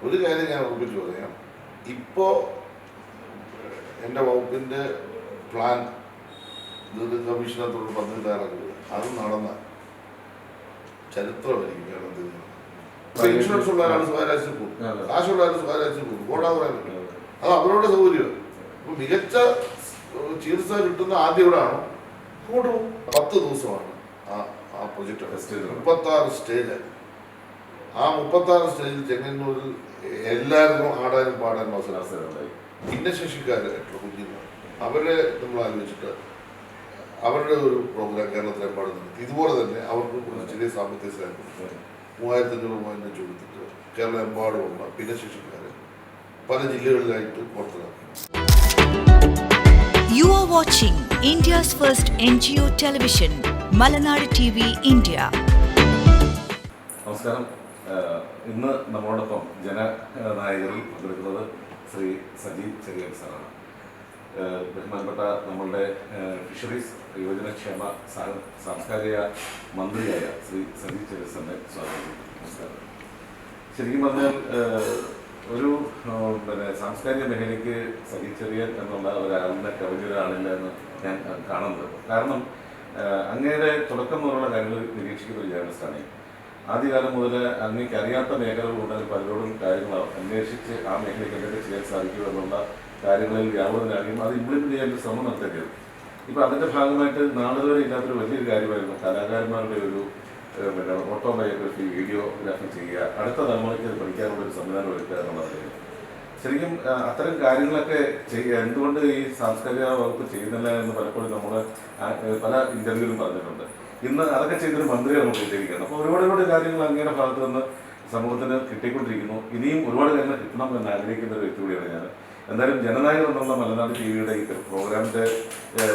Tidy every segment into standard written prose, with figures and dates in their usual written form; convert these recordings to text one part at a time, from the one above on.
ഒരു കാര്യം ഞാൻ ഉറപ്പിച്ചു പറയാം, ഇപ്പോൾ എൻ്റെ വകുപ്പിൻ്റെ പ്ലാൻ കമ്മീഷനകത്തോട് പദ്ധതി തയ്യാറാക്കുക, അത് നടന്ന ചരിത്രമായിരിക്കും കേരളത്തിൽ. ഇൻഷുറൻസ് ഉള്ള ഒരാൾ സ്വകാര്യ പോകും, കാശുള്ള ആൾ സ്വകാര്യ പോകും, പോടാതെ പറയാൻ പറ്റും. അത് അവരുടെ സൗകര്യം. ഇപ്പം മികച്ച ചികിത്സ കിട്ടുന്ന ആദ്യം എവിടെയാണോ അങ്ങോട്ട് പോകും. 10 ദിവസമാണ് ആ പ്രൊജക്ട്. 36 സ്റ്റേജ്. ആ 36 സ്റ്റേജിൽ ചെങ്ങന്നൂരിൽ എല്ലാവർക്കും ആടാനും പാടാനും അവസരമുണ്ടായി. ഭിന്നശേഷിക്കാരായിട്ടുള്ള കുഞ്ഞുങ്ങൾ അവരെ നമ്മൾ ആലോചിച്ചിട്ട് അവരുടെ ഒരു പ്രോഗ്രാം കേരളത്തിലെമ്പാടും നടത്തി. ഇതുപോലെ തന്നെ അവർക്ക് ചെറിയ സാമ്പത്തിക സഹായം 3500 രൂപ കൊടുത്തിട്ട് കേരളം എമ്പാടുമുള്ള ഭിന്നശേഷിക്കാരെ പല ജില്ലകളിലായിട്ട് പുറത്തിറക്കി. You are watching India's first NGO television, Malanadu TV, India. നമസ്കാരം. ഇന്ന് നമ്മളോടൊപ്പം ജനനായകരിൽ പങ്കെടുക്കുന്നത് ശ്രീ സജി ചെറിയാൻ സാറാണ്. ബഹുമാനപ്പെട്ട നമ്മളുടെ ഫിഷറീസ് യുവജനക്ഷേമ സാംസ്കാരിക മന്ത്രിയായ ശ്രീ സജി ചെറിയാൻ സാറിനെ സ്വാഗതം. നമസ്കാരം. ശരിക്കും പറഞ്ഞാൽ ഒരു സാംസ്കാരിക മേഖലയ്ക്ക് സജി ചെറിയാൻ എന്നുള്ള ഒരാളിനെ കവിഞ്ഞൊരാളില്ല എന്ന് ഞാൻ കാണുന്നത്. കാരണം അങ്ങയുടെ തുടക്കം മുതലുള്ള കാര്യങ്ങൾ നിരീക്ഷിക്കുന്ന ഒരു ജേർണലിസ്റ്റാണ്. ആദ്യകാലം മുതൽ അങ്ങേക്ക് അറിയാത്ത മേഖലകളുണ്ടെങ്കിൽ പലരോടും കാര്യങ്ങൾ അന്വേഷിച്ച് ആ മേഖലയ്ക്ക് എന്തൊക്കെ ചെയ്യാൻ സാധിക്കുമോ എന്നുള്ള കാര്യങ്ങളിൽ വ്യാപകനാകുകയും അത് ഇംപ്ലിമെന്റ് ചെയ്യാൻ ഒരു ശ്രമം നടത്തേണ്ടത്. ഇപ്പം അതിൻ്റെ ഭാഗമായിട്ട് നാളുവരെ ഇല്ലാത്തൊരു വലിയൊരു കാര്യമായിരുന്നു കലാകാരന്മാരുടെ ഒരു ഓട്ടോബയോഗ്രഫി, വീഡിയോഗ്രാഫി ചെയ്യുക, അടുത്ത തലമുറയ്ക്ക് അത് പഠിക്കാനുള്ള ഒരു സംവിധാനം ഒരുക്കുക എന്നുള്ളതായിരുന്നു. ശരിക്കും അത്തരം കാര്യങ്ങളൊക്കെ എന്തുകൊണ്ട് ഈ സാംസ്കാരിക വകുപ്പ് ചെയ്യുന്നില്ല എന്ന് പലപ്പോഴും നമ്മൾ പല ഇന്റർവ്യൂവിലും പറഞ്ഞിട്ടുണ്ട്. ഇന്ന് അതൊക്കെ ചെയ്തൊരു മന്ത്രിയെ നമുക്ക് കിട്ടിയിരിക്കുകയാണ്. അപ്പോൾ ഒരുപാട് കാര്യങ്ങൾ അങ്ങയുടെ ഭാഗത്ത് നിന്ന് സമൂഹത്തിന് കിട്ടിക്കൊണ്ടിരിക്കുന്നു. ഇനിയും ഒരുപാട് കാര്യങ്ങൾ കിട്ടണം എന്ന് ആഗ്രഹിക്കുന്ന ഒരു വ്യക്തി കൂടിയാണ് ഞാൻ. എന്തായാലും ജനനായകർ എന്നുള്ള മലനാട് ടിവിയുടെ ഈ പ്രോഗ്രാമിൻ്റെ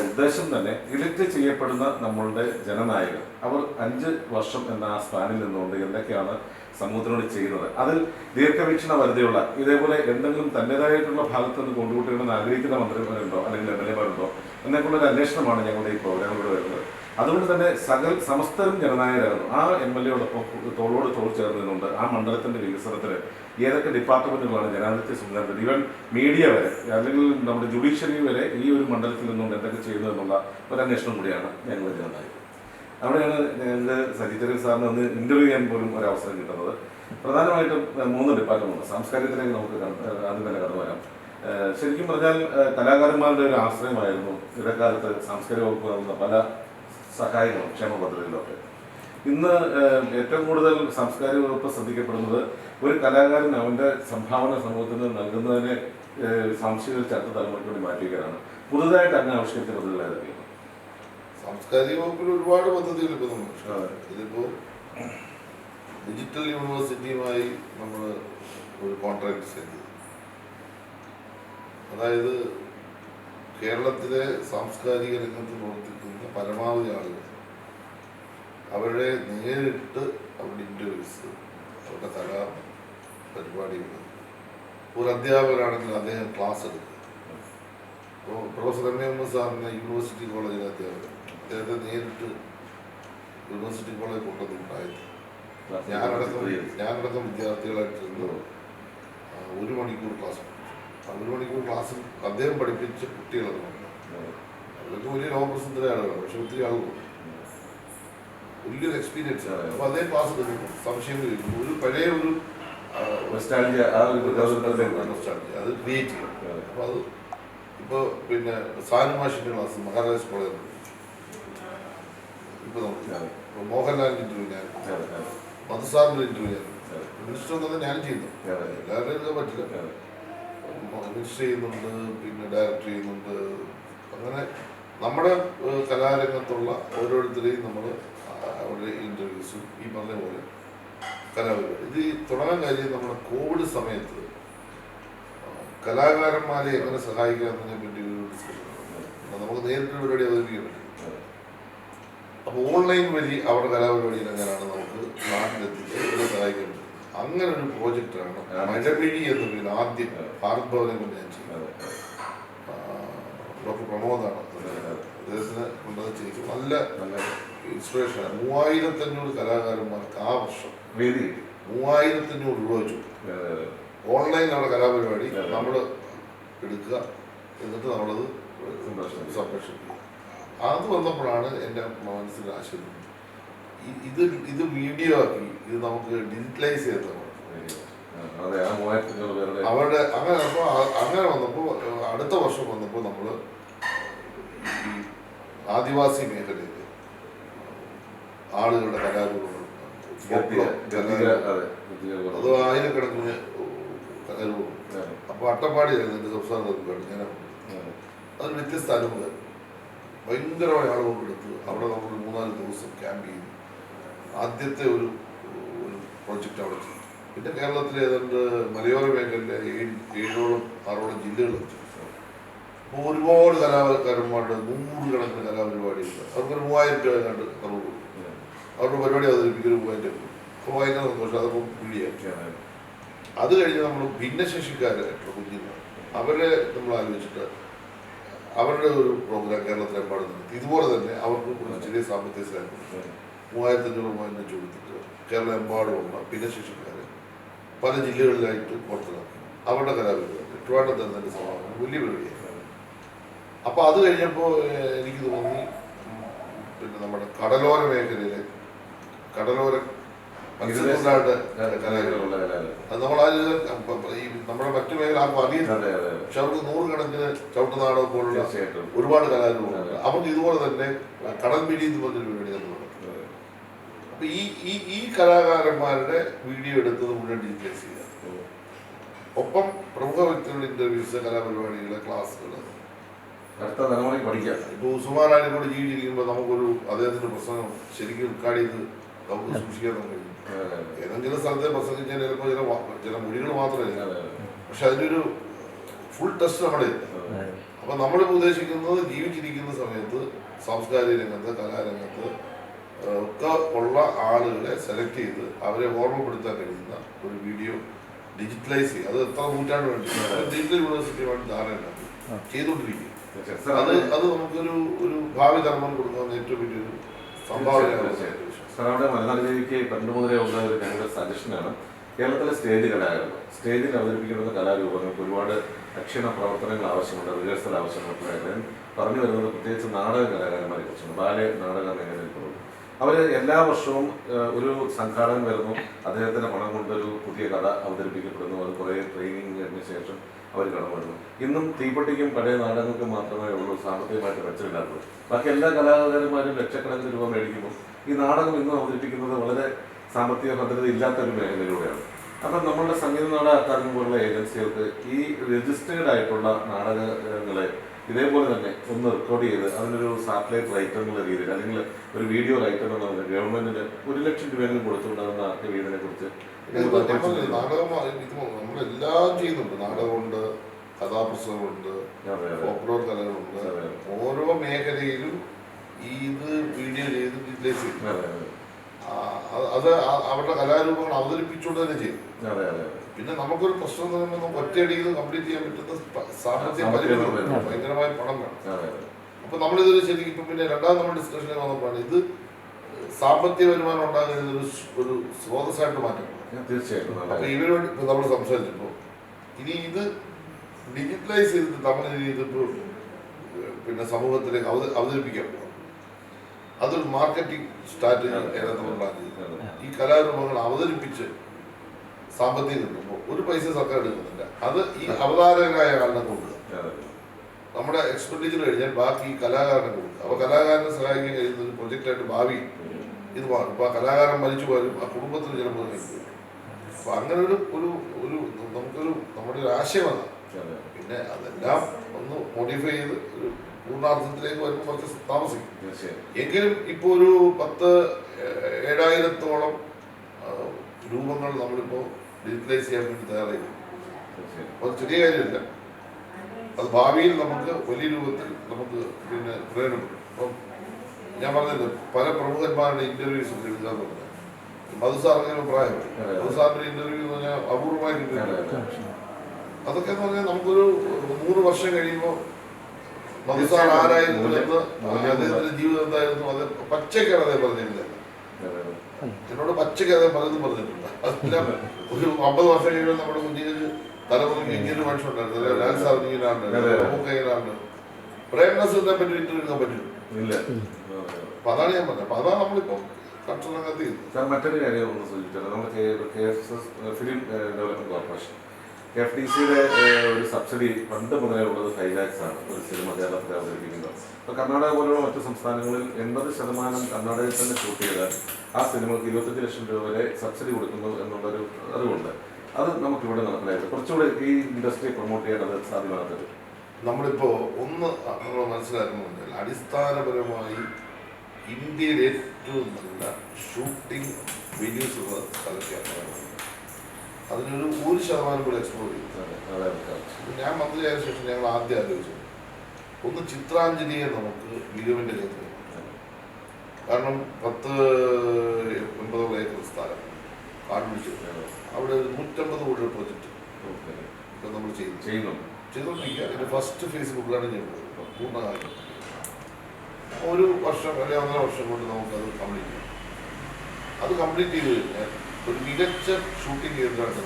ഉദ്ദേശം തന്നെ ഇലക്ട് ചെയ്യപ്പെടുന്ന നമ്മളുടെ ജനനായകർ അവർ 5 വർഷം എന്ന ആ സ്പാനിൽ നിന്നുകൊണ്ട് എന്തൊക്കെയാണ് സമൂഹത്തിനോട് ചെയ്യുന്നത്, അതിൽ ദീർഘവീക്ഷണ പരിധിയുള്ള ഇതേപോലെ എന്തെങ്കിലും തൻ്റെതായിട്ടുള്ള ഭാഗത്ത് നിന്ന് കൊണ്ടുകൂട്ടണമെന്ന് ആഗ്രഹിക്കുന്ന മന്ത്രിമാരുണ്ടോ അല്ലെങ്കിൽ എംഎൽഎമാരുണ്ടോ എന്നൊക്കെയുള്ളൊരു അന്വേഷണമാണ് ഞങ്ങളുടെ ഈ പ്രോഗ്രാമിലൂടെ വരുന്നത്. അതുകൊണ്ട് തന്നെ സമസ്തരും ജനനായകരാകുന്നു. ആ എംഎൽഎയോടൊപ്പം തോളോട് തോൾ ചേർന്നുകൊണ്ട് ആ മണ്ഡലത്തിൻ്റെ വികസനത്തിന് ഏതൊക്കെ ഡിപ്പാർട്ട്മെൻറ്റുകളാണ് ജനാധിപത്യ സംവിധാനത്തിൽ, ഈവൻ മീഡിയ വരെ അല്ലെങ്കിൽ നമ്മുടെ ജുഡീഷ്യറി വരെ ഈ ഒരു മണ്ഡലത്തിൽ നിന്നുകൊണ്ട് എന്തൊക്കെ ചെയ്യുന്നു എന്നുള്ള ഒരു അന്വേഷണം കൂടിയാണ് ഞങ്ങൾ ജനനായകർ. അവിടെയാണ് ഞങ്ങൾക്ക് സജി ചെറിയാൻ സാറിന് ഒന്ന് ഇൻ്റർവ്യൂ ചെയ്യാൻ പോലും ഒരവസരം കിട്ടുന്നത്. പ്രധാനമായിട്ടും 3 ഡിപ്പാർട്ട്മെൻറ്റ്. സാംസ്കാരികത്തിലേക്ക് നമുക്ക് ആദ്യം തന്നെ കടന്നു വരാം. ശരിക്കും പറഞ്ഞാൽ കലാകാരന്മാരുടെ ഒരു ആശ്രയമായിരുന്നു ഇടക്കാലത്ത് സാംസ്കാരിക വകുപ്പ് നൽകുന്ന പല സഹായങ്ങളും ക്ഷേമ പദ്ധതികളൊക്കെ. ഇന്ന് ഏറ്റവും കൂടുതൽ സാംസ്കാരിക വകുപ്പ് ശ്രദ്ധിക്കപ്പെടുന്നത് ഒരു കലാകാരൻ അവൻ്റെ സംഭാവന സമൂഹത്തിന് നൽകുന്നതിനെ സാംസ്കാരിക അടുത്ത തലമുറയ്ക്ക് വേണ്ടി മാറ്റിവെക്കാനാണ്. പുതുതായിട്ട് അങ്ങനെ ആവിഷ്കരിച്ച പദ്ധതികൾ ഏതൊക്കെയാണ്? സാംസ്കാരിക വകുപ്പിൽ ഒരുപാട് പദ്ധതികൾ ഇപ്പോൾ നമ്മൾ ഇതിപ്പോൾ ഡിജിറ്റൽ യൂണിവേഴ്സിറ്റിയുമായി നമ്മൾ ഒരു കോൺട്രാക്ട് ചെയ്തു. അതായത് കേരളത്തിലെ സാംസ്കാരിക രംഗത്ത് പ്രവർത്തിക്കുന്ന പരമാവധി ആളുകൾ അവരെ നേരിട്ട് അവരുടെ ഇൻ്റർവ്യൂസ്, അവരുടെ കലാ പരിപാടികൾ, ഒരു അധ്യാപകരാണെങ്കിൽ അദ്ദേഹം ക്ലാസ് എടുക്കുക. അപ്പോൾ പ്രൊഫസർ എം സാറിന് യൂണിവേഴ്സിറ്റി കോളേജിലെ അധ്യാപകർ അദ്ദേഹത്തെ നേരിട്ട് യൂണിവേഴ്സിറ്റി കോളേജ് കൊണ്ടുവന്നിട്ടുണ്ടായിരുന്നു. ഞാനടക്കം വിദ്യാർത്ഥികളായിട്ടിരുന്നു 1 മണിക്കൂർ ക്ലാസ്. 1 മണിക്കൂർ ക്ലാസ്സിൽ അദ്ദേഹം പഠിപ്പിച്ച കുട്ടികളൊക്കെ അവർക്ക് വലിയ ലോകപ്രസിദ്ധ ആളുകളാണ്, പക്ഷെ ഒത്തിരി ആളുകൾ വലിയൊരു എക്സ്പീരിയൻസ് ആണ്. അപ്പോൾ അതേ ക്ലാസ് എടുക്കുന്നു, സംശയങ്ങൾ ചോദിക്കുന്നു, ഒരു പഴയ ഒരു അത് ക്രിയേറ്റ് ചെയ്യും. അപ്പോൾ അത് ഇപ്പോൾ പിന്നെ സാനുമാഷിൻ്റെ ക്ലാസ് മഹാരാജാസ് കോളേജിൽ ഇപ്പോൾ നമുക്ക് മോഹൻലാലിൻ്റെ ഇൻ്റർവ്യൂ ഞാൻ, മധുസാറിൻ്റെ ഇൻ്റർവ്യൂ ഞാൻ, മിനിസ്റ്റർ എന്നത് ഞാൻ ചെയ്യുന്നു. എല്ലാവരുടെയും ഇത് പറ്റില്ല. മിനിസ്റ്റർ ചെയ്യുന്നുണ്ട്, പിന്നെ ഡയറക്ടർ ചെയ്യുന്നുണ്ട്. അങ്ങനെ നമ്മുടെ കലാരംഗത്തുള്ള ഓരോരുത്തരെയും നമ്മൾ അവരുടെ ഇൻ്റർവ്യൂസും ഈ പറഞ്ഞ പോലെ കലാപരിപാടി ഇത് തുടങ്ങാൻ കാര്യം നമ്മുടെ കോവിഡ് സമയത്ത് കലാകാരന്മാരെ എങ്ങനെ സഹായിക്കാമെന്നതിനെ പറ്റി ഒരു ഡിസ്കഷൻ നമുക്ക് നേരിട്ട് പരിപാടി അവതരിപ്പിക്കാൻ പറ്റും. അപ്പോൾ ഓൺലൈൻ വഴി അവരുടെ കലാപരിപാടിയിൽ എങ്ങനെയാണ് നമുക്ക് നാട്ടിലെത്തിച്ച് ഇവരെ സഹായിക്കാൻ പറ്റും. അങ്ങനെ ഒരു പ്രോജക്റ്റാണ് മഴവിഴി എന്ന പേരിൽ ആദ്യം ഭാരത് ഭവനെ കൊണ്ട് ഞാൻ ചെയ്യുന്നത്. ഡോക്ടർ പ്രമോദാണ് അദ്ദേഹത്തിന് കൊണ്ടത് ചെയ്തു. നല്ല ഇൻസ്പിറേഷനാണ്. 3500 കലാകാരന്മാർക്ക് ആ വർഷം വേദി 3500 രൂപ വെച്ചു. ഓൺലൈൻ നമ്മുടെ കലാപരിപാടി നമ്മൾ എടുക്കുക, എന്നിട്ട് നമ്മളത് സംരക്ഷിക്കുക. അത് വന്നപ്പോഴാണ് എൻ്റെ മനസ്സിൽ ആശയം ഇത് വീഡിയോ ആക്കി ഇത് നമുക്ക് ഡിജിറ്റലൈസ് ചെയ്ത് അവരുടെ അങ്ങനെ വന്നപ്പോൾ അടുത്ത വർഷം വന്നപ്പോൾ നമ്മൾ ഈ ആദിവാസി മേഖലയിൽ ആളുകളുടെ കലാരൂപങ്ങൾ അത് ആയിരക്കണക്കിന് കലാരൂപം. അപ്പോൾ അട്ടപ്പാടിയായിരുന്നു എൻ്റെ സംസ്ഥാനത്ത് ഞാൻ അതൊരു വ്യത്യസ്ത അനുഭവം. ഭയങ്കരമായ ആളുകൾ എടുത്ത് അവിടെ നമ്മൾ 3-4 ദിവസം ക്യാമ്പ് ചെയ്തു. ആദ്യത്തെ ഒരു പ്രോജക്റ്റ് അവിടെ ചെയ്തു. പിന്നെ കേരളത്തിലെ ഏതാണ്ട് മലയോര മേഖലയിലെ 7-6 ജില്ലകൾ വെച്ചു. അപ്പോൾ ഒരുപാട് കലാകാരന്മാരുടെ 100 കണക്കിന് കലാപരിപാടിയുണ്ട്. അവർക്കൊരു 3000 രൂപ കണ്ട് നമ്മൾ കൊടുക്കും. അവരുടെ പരിപാടി അവതരിപ്പിക്കൊരു 3000 രൂപ. അപ്പോൾ ഭയങ്കര സന്തോഷം. അതപ്പോൾ പിടിയാണ്. അത് കഴിഞ്ഞ് നമ്മൾ ഭിന്നശേഷിക്കാരായിട്ടുള്ള കുഞ്ഞുങ്ങൾ അവരെ നമ്മൾ ആലോചിച്ചിട്ട് അവരുടെ ഒരു പ്രോഗ്രാം കേരളത്തിലെമ്പാടും നടത്തി. ഇതുപോലെ തന്നെ അവർക്ക് ഒരു ചെറിയ സാമ്പത്തിക സഹായം 3500 വെച്ച് കൊടുത്തിട്ട് കേരളം എമ്പാടുമുള്ള ഭിന്നശേഷിക്കാരെ പല ജില്ലകളിലായിട്ട് പുറത്തിറക്കി അവരുടെ കലാപരിപാടി ട്രിവാൻഡ്രത്ത് തന്നെ സമാപനം വലിയ പരിപാടിയായി. അപ്പോൾ അത് കഴിഞ്ഞപ്പോൾ എനിക്ക് തോന്നി പിന്നെ നമ്മുടെ കടലോര മേഖലയിലെ കടലോര മത്സ്യത്തൊഴിലാളികളുടെ കലാകാരങ്ങളുള്ള അത് ഈ നമ്മുടെ മറ്റു മേഖല ആർക്കും അറിയുന്നുണ്ട്. പക്ഷെ അവർക്ക് 100 കണക്കിന് ചവിട്ടുനാടകം പോലുള്ള ഒരുപാട് കലാരൂപങ്ങളുണ്ട്. അവർക്ക് ഇതുപോലെ തന്നെ കടൽ മിഴി എന്ന് പറഞ്ഞൊരു പരിപാടി നമ്മൾ നടത്തുന്നത്. അപ്പൊ ഈ കലാകാരന്മാരുടെ വീഡിയോ എടുത്തത് മുഴുവൻ ഡിജിറ്റലൈസ് ചെയ്യുക. ഒപ്പം പ്രമുഖ വ്യക്തികളുടെ ഇന്റർവ്യൂസ്, കലാപരിപാടികള്, ക്ലാസ്സുകൾ അടുത്ത തലമുറയ്ക്ക് പഠിക്കാം. ഇപ്പൊ ഉസ്മാനാലിനോട് ജീവിച്ചിരിക്കുമ്പോൾ നമുക്കൊരു അദ്ദേഹത്തിന്റെ പ്രസംഗം ശരിക്കും റെക്കോർഡ് ചെയ്ത് നമുക്ക് സൂക്ഷിക്കാൻ കഴിയും. ഏതെങ്കിലും സ്ഥലത്തെ പ്രസംഗിച്ചാൽ ചിലപ്പോൾ ചില മൊഴികൾ മാത്രമേ, പക്ഷെ അതിൻ്റെ ഒരു ഫുൾ ടെസ്റ്റ് നമ്മുടെ. അപ്പൊ നമ്മളിപ്പോൾ ഉദ്ദേശിക്കുന്നത് ജീവിച്ചിരിക്കുന്ന സമയത്ത് സാംസ്കാരിക രംഗത്ത്, കലാരംഗത്ത് ഒക്കെ ഉള്ള ആളുകളെ സെലക്ട് ചെയ്ത് അവരെ ഓർമ്മപ്പെടുത്താൻ കഴിയുന്ന ഒരു വീഡിയോ ഡിജിറ്റലൈസ് ചെയ്യുക. അത് എത്ര നൂറ്റാണ്ട് വേണ്ടി ഡിജിറ്റൽ യൂണിവേഴ്സിറ്റി വേണ്ടി ധാരണ ചെയ്തുകൊണ്ടിരിക്കും. അത് നമുക്കൊരു ഭാവി തലമുറ കൊടുക്കുന്ന ഏറ്റവും വലിയൊരു സംഭാവനയാണ്. സാറിന്റെ മലനാട് ദേവിക്ക് പണ്ട് മുതലേ ഉള്ള ഒരു ഞങ്ങളുടെ സജഷനാണ് കേരളത്തിലെ സ്റ്റേജ് കലാകാരങ്ങൾ സ്റ്റേജിൽ അവതരിപ്പിക്കുന്ന കലാരൂപങ്ങൾക്ക് ഒരുപാട് അക്ഷീണ പ്രവർത്തനങ്ങൾ ആവശ്യമുണ്ട്, റിഹേഴ്സൽ ആവശ്യമുണ്ട്. പറഞ്ഞു വരുന്നത് പ്രത്യേകിച്ച് നാടക കലാകാരന്മാരെ കുറിച്ചാണ്. ബാലെ നാടക മേഖലയിൽപ്പെടുന്നു. അവർ എല്ലാ വർഷവും ഒരു സംഘാടകൻ വരുന്നു, അദ്ദേഹത്തിന്റെ പണം കൊണ്ടൊരു പുതിയ കഥ അവതരിപ്പിക്കപ്പെടുന്നു. അത് കുറേ ട്രെയിനിങ്ങിന് ശേഷം അവർ കടന്നു വരുന്നു. ഇന്നും തീപ്പെട്ടിക്കും പഴയ നാടകങ്ങൾക്കും മാത്രമേ ഉള്ളൂ സാമ്പത്തികമായിട്ട് മെച്ചമില്ലാത്തത്. ബാക്കി എല്ലാ കലാകാരന്മാരും ലക്ഷക്കണക്കിന് രൂപ മേടിക്കുമ്പോൾ ഈ നാടകം ഇന്നും അവതരിപ്പിക്കുന്നത് വളരെ സാമ്പത്തിക ഭദ്രത ഇല്ലാത്ത ഒരു മേഖലയിലൂടെയാണ്. അപ്പം നമ്മളുടെ സംഗീത നാടക അക്കാദമി പോലുള്ള ഏജൻസികൾക്ക് ഈ രജിസ്റ്റേർഡ് ആയിട്ടുള്ള നാടകങ്ങളെ ഇതേപോലെ തന്നെ ഒന്ന് റെക്കോർഡ് ചെയ്ത് അതിനൊരു സാറ്റലൈറ്റ് റൈറ്റർ എന്നുള്ള രീതിയിൽ അല്ലെങ്കിൽ ഒരു വീഡിയോ റൈറ്റർ എന്നുള്ള ഗവൺമെന്റിന് 1 ലക്ഷം രൂപയെങ്കിലും കൊടുത്തുകൊണ്ട് അതിന്റെ ആദ്യ വീടിനെ കുറിച്ച് നാടകം നമ്മളെല്ലാം ചെയ്യുന്നുണ്ട്. നാടകമുണ്ട്, കഥാപ്രസംഗമുണ്ട്, ഫോക്ലോർ കലകളുണ്ട്. ഓരോ മേഖലയിലും ഇത് വീഡിയോ ചെയ്ത് ഡിജിറ്റലൈസ് ചെയ്യും. അത് അവരുടെ കലാരൂപങ്ങൾ അവതരിപ്പിച്ചുകൊണ്ട് തന്നെ ചെയ്യും. പിന്നെ നമുക്കൊരു പ്രശ്നം നമുക്ക് ഒറ്റയടിയിൽ കംപ്ലീറ്റ് ചെയ്യാൻ പറ്റുന്ന സാമ്പത്തിക പരിമിതി, ഭയങ്കരമായ പണം വേണം. അപ്പൊ നമ്മളിതൊരു ശരിക്കും ഇപ്പൊ പിന്നെ രണ്ടാമത് നമ്മൾ ഡിസ്കഷനിൽ വന്നപ്പോഴാണ് ഇത് സാമ്പത്തിക വരുമാനം ഉണ്ടാകുന്ന ഒരു സ്രോതസ്സായിട്ട് മാറ്റണം. തീർച്ചയായിട്ടും. അപ്പൊ ഇവരോട് ഇപ്പൊ നമ്മൾ സംസാരിച്ചപ്പോ ഇനി ഇത് ഡിജിറ്റലൈസ് ചെയ്തിട്ട് നമ്മൾ ഇതിപ്പോ പിന്നെ സമൂഹത്തിലേക്ക് അവതരിപ്പിക്കാൻ പോകും. അതൊരു മാർക്കറ്റിംഗ് സ്ട്രാറ്റജി ഉണ്ടാക്കി ഈ കലാരൂപങ്ങൾ അവതരിപ്പിച്ച് സാമ്പത്തികം കിട്ടുമ്പോൾ ഒരു പൈസ സർക്കാർ എടുക്കുന്നില്ല. അത് ഈ അവതാരകരായ ആളിനെ കൊടുക്കുക. നമ്മുടെ എക്സ്പെൻഡിച്ചർ കഴിഞ്ഞാൽ ബാക്കി ഈ കലാകാരനെ കൊടുക്കുക. അപ്പൊ കലാകാരനെ സഹായിക്കാൻ കഴിയുന്ന ഒരു പ്രൊജക്റ്റായിട്ട് ഭാവി ഇത് മാറും. അപ്പൊ ആ കലാകാരൻ മരിച്ചു പോലും ആ കുടുംബത്തിന് ചിലപ്പോൾ കഴിക്കും. അപ്പൊ അങ്ങനെ ഒരു നമുക്കൊരു നമ്മുടെ ഒരു ആശയമാണ്. പിന്നെ അതെല്ലാം ഒന്ന് മോഡിഫൈ ചെയ്ത് ഒരു പൂർണ്ണാർത്ഥത്തിലേക്ക് വരുമ്പോൾ കുറച്ച് താമസിക്കും. എങ്കിലും ഇപ്പോൾ ഒരു 10,000-7,000-ഓളം രൂപങ്ങൾ നമ്മളിപ്പോൾ ഡിജിറ്റലൈസ് ചെയ്യാൻ വേണ്ടി തയ്യാറായിരിക്കും. അത് ചെറിയ കാര്യമില്ല. അത് ഭാവിയിൽ നമുക്ക് വലിയ രൂപത്തിൽ നമുക്ക് പിന്നെ പ്രയോജനപ്പെടും. അപ്പം ഞാൻ പറഞ്ഞത് പല പ്രമുഖന്മാരുടെ ഇന്റർവ്യൂസ് എഴുതാൻ പറഞ്ഞത് മധുസാറിന് പ്രായമായി. മധുസാറിന്റെ ഇന്റർവ്യൂ എന്ന് പറഞ്ഞാൽ അപൂർവമായി കിട്ടുന്നില്ല. അതൊക്കെ എന്ന് പറഞ്ഞാൽ നമുക്കൊരു 3 വർഷം കഴിയുമ്പോൾ മധുസാർ ആരായിരുന്നു എന്ന് അദ്ദേഹത്തിന്റെ ജീവിതം എന്തായിരുന്നു അത് പച്ചയ്ക്കാണ് അദ്ദേഹം പറഞ്ഞിരുന്നത്. എന്നോട് പച്ചയ്ക്ക് അദ്ദേഹം പലതും പറഞ്ഞിട്ടുണ്ട്. അതെല്ലാം ഒരു 50 വർഷം കഴിയുമ്പോൾ നമ്മുടെ കുഞ്ഞുങ്ങൾക്ക് തലമുറയ്ക്ക് ഇങ്ങനെ മനുഷ്യണ്ടായിരുന്നു. ലാൽ സാറിന് ഇങ്ങനെയാണ് പ്രേംനസീറിനെ പറ്റി എടുക്കാൻ പറ്റില്ല. അപ്പൊ അതാണ് ഞാൻ പറഞ്ഞത്. അപ്പൊ അതാണ് നമ്മളിപ്പം കർഷകരംഗത്ത് സാർ മറ്റൊരു കാര്യം ഒന്ന് സൂചിപ്പിച്ചത്, നമ്മൾ ഫിലിം ഡെവലപ്മെന്റ് കോർപ്പറേഷൻ KFDCയുടെ ഒരു സബ്സിഡി പണ്ട് മുതലേ ഉള്ളത് 5 lakhs ആണ് ഒരു സിനിമ കേരളത്തിൽ അവതരിപ്പിക്കുന്നത്. അപ്പോൾ കർണാടക പോലുള്ള മറ്റു സംസ്ഥാനങ്ങളിൽ 80% കർണാടകയിൽ തന്നെ ഷൂട്ട് ചെയ്താൽ ആ സിനിമക്ക് 25 ലക്ഷം രൂപ വരെ സബ്സിഡി കൊടുക്കുന്നു എന്നുള്ളൊരു അറിവുണ്ട്. അത് നമുക്കിവിടെ നടപ്പിലായത് കുറച്ചുകൂടെ ഈ ഇൻഡസ്ട്രി പ്രൊമോട്ട് ചെയ്യാൻ അത് സാധ്യമാകത്തത്. നമ്മളിപ്പോ ഒന്ന് നമ്മൾ മനസ്സിലാക്കുന്നത് അടിസ്ഥാനപരമായി ഇന്ത്യയിൽ ഏറ്റവും നല്ല ഷൂട്ടിംഗ് വെന്യൂസ് ഉള്ള സ്ഥലത്താണ്. അതിനൊരു 1% കൂടെ എക്സ്പ്ലോർ ചെയ്യും. ഞാൻ മന്ത്രിയായ ശേഷം ഞങ്ങൾ ആദ്യം ആലോചിച്ചു ഒന്ന് ചിത്രാഞ്ജലിയെ നമുക്ക് മികവിൻ്റെ കേന്ദ്രം. കാരണം 10-80 ഏക്കർ സ്ഥലം കാട് പിടിച്ചു അവിടെ 150 കോടി പ്രൊജക്റ്റ് ഇപ്പം നമ്മൾ ചെയ്തുകൊണ്ടിരിക്കുക. അതിൻ്റെ ഫസ്റ്റ് ഫേസ് ഉദ്ഘാടനം ചെയ്യുന്നത് പൂർണ്ണകാലം 1 വർഷം അല്ലെങ്കിൽ 1.5 വർഷം കൊണ്ട് നമുക്കത് കംപ്ലീറ്റ് ചെയ്യാം. അത് കംപ്ലീറ്റ് ചെയ്ത് കഴിഞ്ഞാൽ ഒരു മികച്ച ഷൂട്ടിംഗ് കേന്ദ്രമായിട്ട്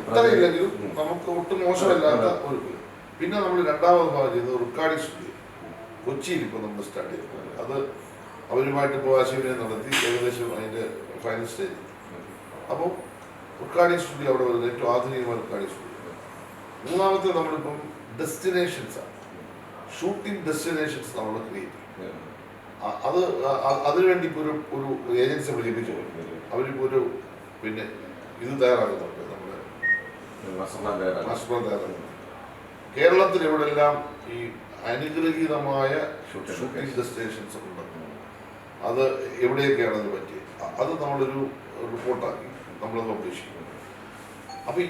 അത്രയില്ലെങ്കിലും നമുക്ക് ഒട്ടും മോശമല്ലാത്ത ഒരു. പിന്നെ നമ്മൾ രണ്ടാമത് ഭാഗം ചെയ്തത് റെക്കോർഡിംഗ് സ്റ്റുഡിയോ കൊച്ചിയിൽ ഇപ്പോൾ നമ്മൾ സ്റ്റാർട്ട് ചെയ്തത്. അത് അവരുമായിട്ട് ഇപ്പോൾ ആശയവിനിമയം നടത്തി ഏകദേശം അതിൻ്റെ ഫൈനൽ സ്റ്റേജ്. അപ്പോൾ റെക്കോർഡിംഗ് സ്റ്റുഡിയോ അവിടെ വരുന്നത് ഏറ്റവും ആധുനികമായ റെക്കോർഡിംഗ് സ്റ്റുഡിയോ. മൂന്നാമത്തെ നമ്മളിപ്പം ഡെസ്റ്റിനേഷൻസാണ്, ഷൂട്ടിംഗ് ഡെസ്റ്റിനേഷൻസ് നമ്മൾ ക്രിയേറ്റ് ചെയ്യും. അത് അതിനുവേണ്ടി ഇപ്പോൾ ഒരു ഏജൻസി വിളിപ്പിച്ചു. അവരിപ്പോൾ ഒരു പിന്നെ ഇത് തയ്യാറാക്കുന്നുണ്ട്, നമ്മുടെ മാസ്റ്റർ പ്ലാൻ തയ്യാറാക്കുന്നുണ്ട്. കേരളത്തിൽ ഇവിടെല്ലാം ഈ അനുഗ്രഹീതമായ ഷൂട്ടിംഗ് ഡെസ്റ്റിനേഷൻസ് ഉണ്ട്. അത് എവിടെയൊക്കെയാണ് അത് പറ്റിയത് അത് നമ്മളൊരു റിപ്പോർട്ടാക്കി നമ്മളത് പബ്ലിഷ് ചെയ്യും. അപ്പം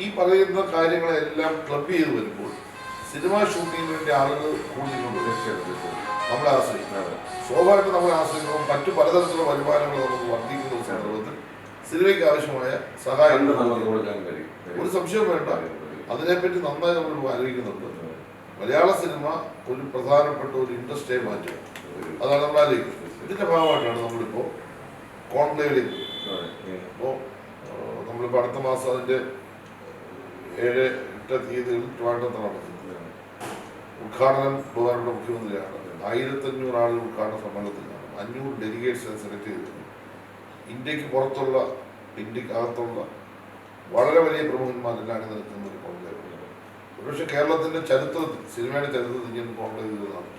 ഈ പറയുന്ന കാര്യങ്ങളെല്ലാം ക്ലബ് ചെയ്ത് വരുമ്പോൾ സിനിമ ഷൂട്ടിങ്ങിന് വേണ്ടി ആളുകൾ കൂടുതൽ നമ്മളെ ആശ്രയിക്കുന്നത്. സ്വാഭാവികമായിട്ട് നമ്മളെ ആശ്രയിക്കുമ്പോൾ മറ്റു പലതരത്തിലുള്ള വരുമാനങ്ങൾ നമുക്ക് വർദ്ധിക്കുന്ന സന്ദർഭത്തിൽ സിനിമയ്ക്ക് ആവശ്യമായ സഹായം ഒരു സംശയം വേണ്ട. അതിനെപ്പറ്റി നന്നായി നമ്മൾ ആലോചിക്കുന്നുണ്ട്. മലയാള സിനിമ ഒരു പ്രധാനപ്പെട്ട ഒരു ഇൻഡസ്ട്രിയായി മാറ്റുക, അതാണ് നമ്മൾ ആലോചിക്കുന്നത്. ഇതിന്റെ ഭാഗമായിട്ടാണ് നമ്മളിപ്പോൾ കോൺക്ലേവിലേക്ക്. അപ്പോൾ നമ്മളിപ്പോൾ അടുത്ത മാസം അതിൻ്റെ 7-8 തീയതികളിൽ ട്രിവാൻഡ്രത്താണ് നടക്കുന്നത്. ഉദ്ഘാടനം ബഹുമാനപ്പെട്ട മുഖ്യമന്ത്രിയാണ്. 1500 ആളുകൾ ഉദ്ഘാടന സമ്മേളനത്തിലാണ്. 500 ഡെലിഗേറ്റ്സിനെ സെലക്ട് ചെയ്തിട്ടുണ്ട്. ഇന്ത്യക്കകത്തുള്ള വളരെ വലിയ പ്രമുഖന്മാരെല്ലാം അണിനിരക്കുന്ന ഒരു കോൺക്ലേവ്. ഒരുപക്ഷെ കേരളത്തിൻ്റെ ചരിത്രത്തിൽ, സിനിമയുടെ ചരിത്രത്തിൽ ഇങ്ങനെ കോൺക്ലേവ് ചെയ്തതാണ്.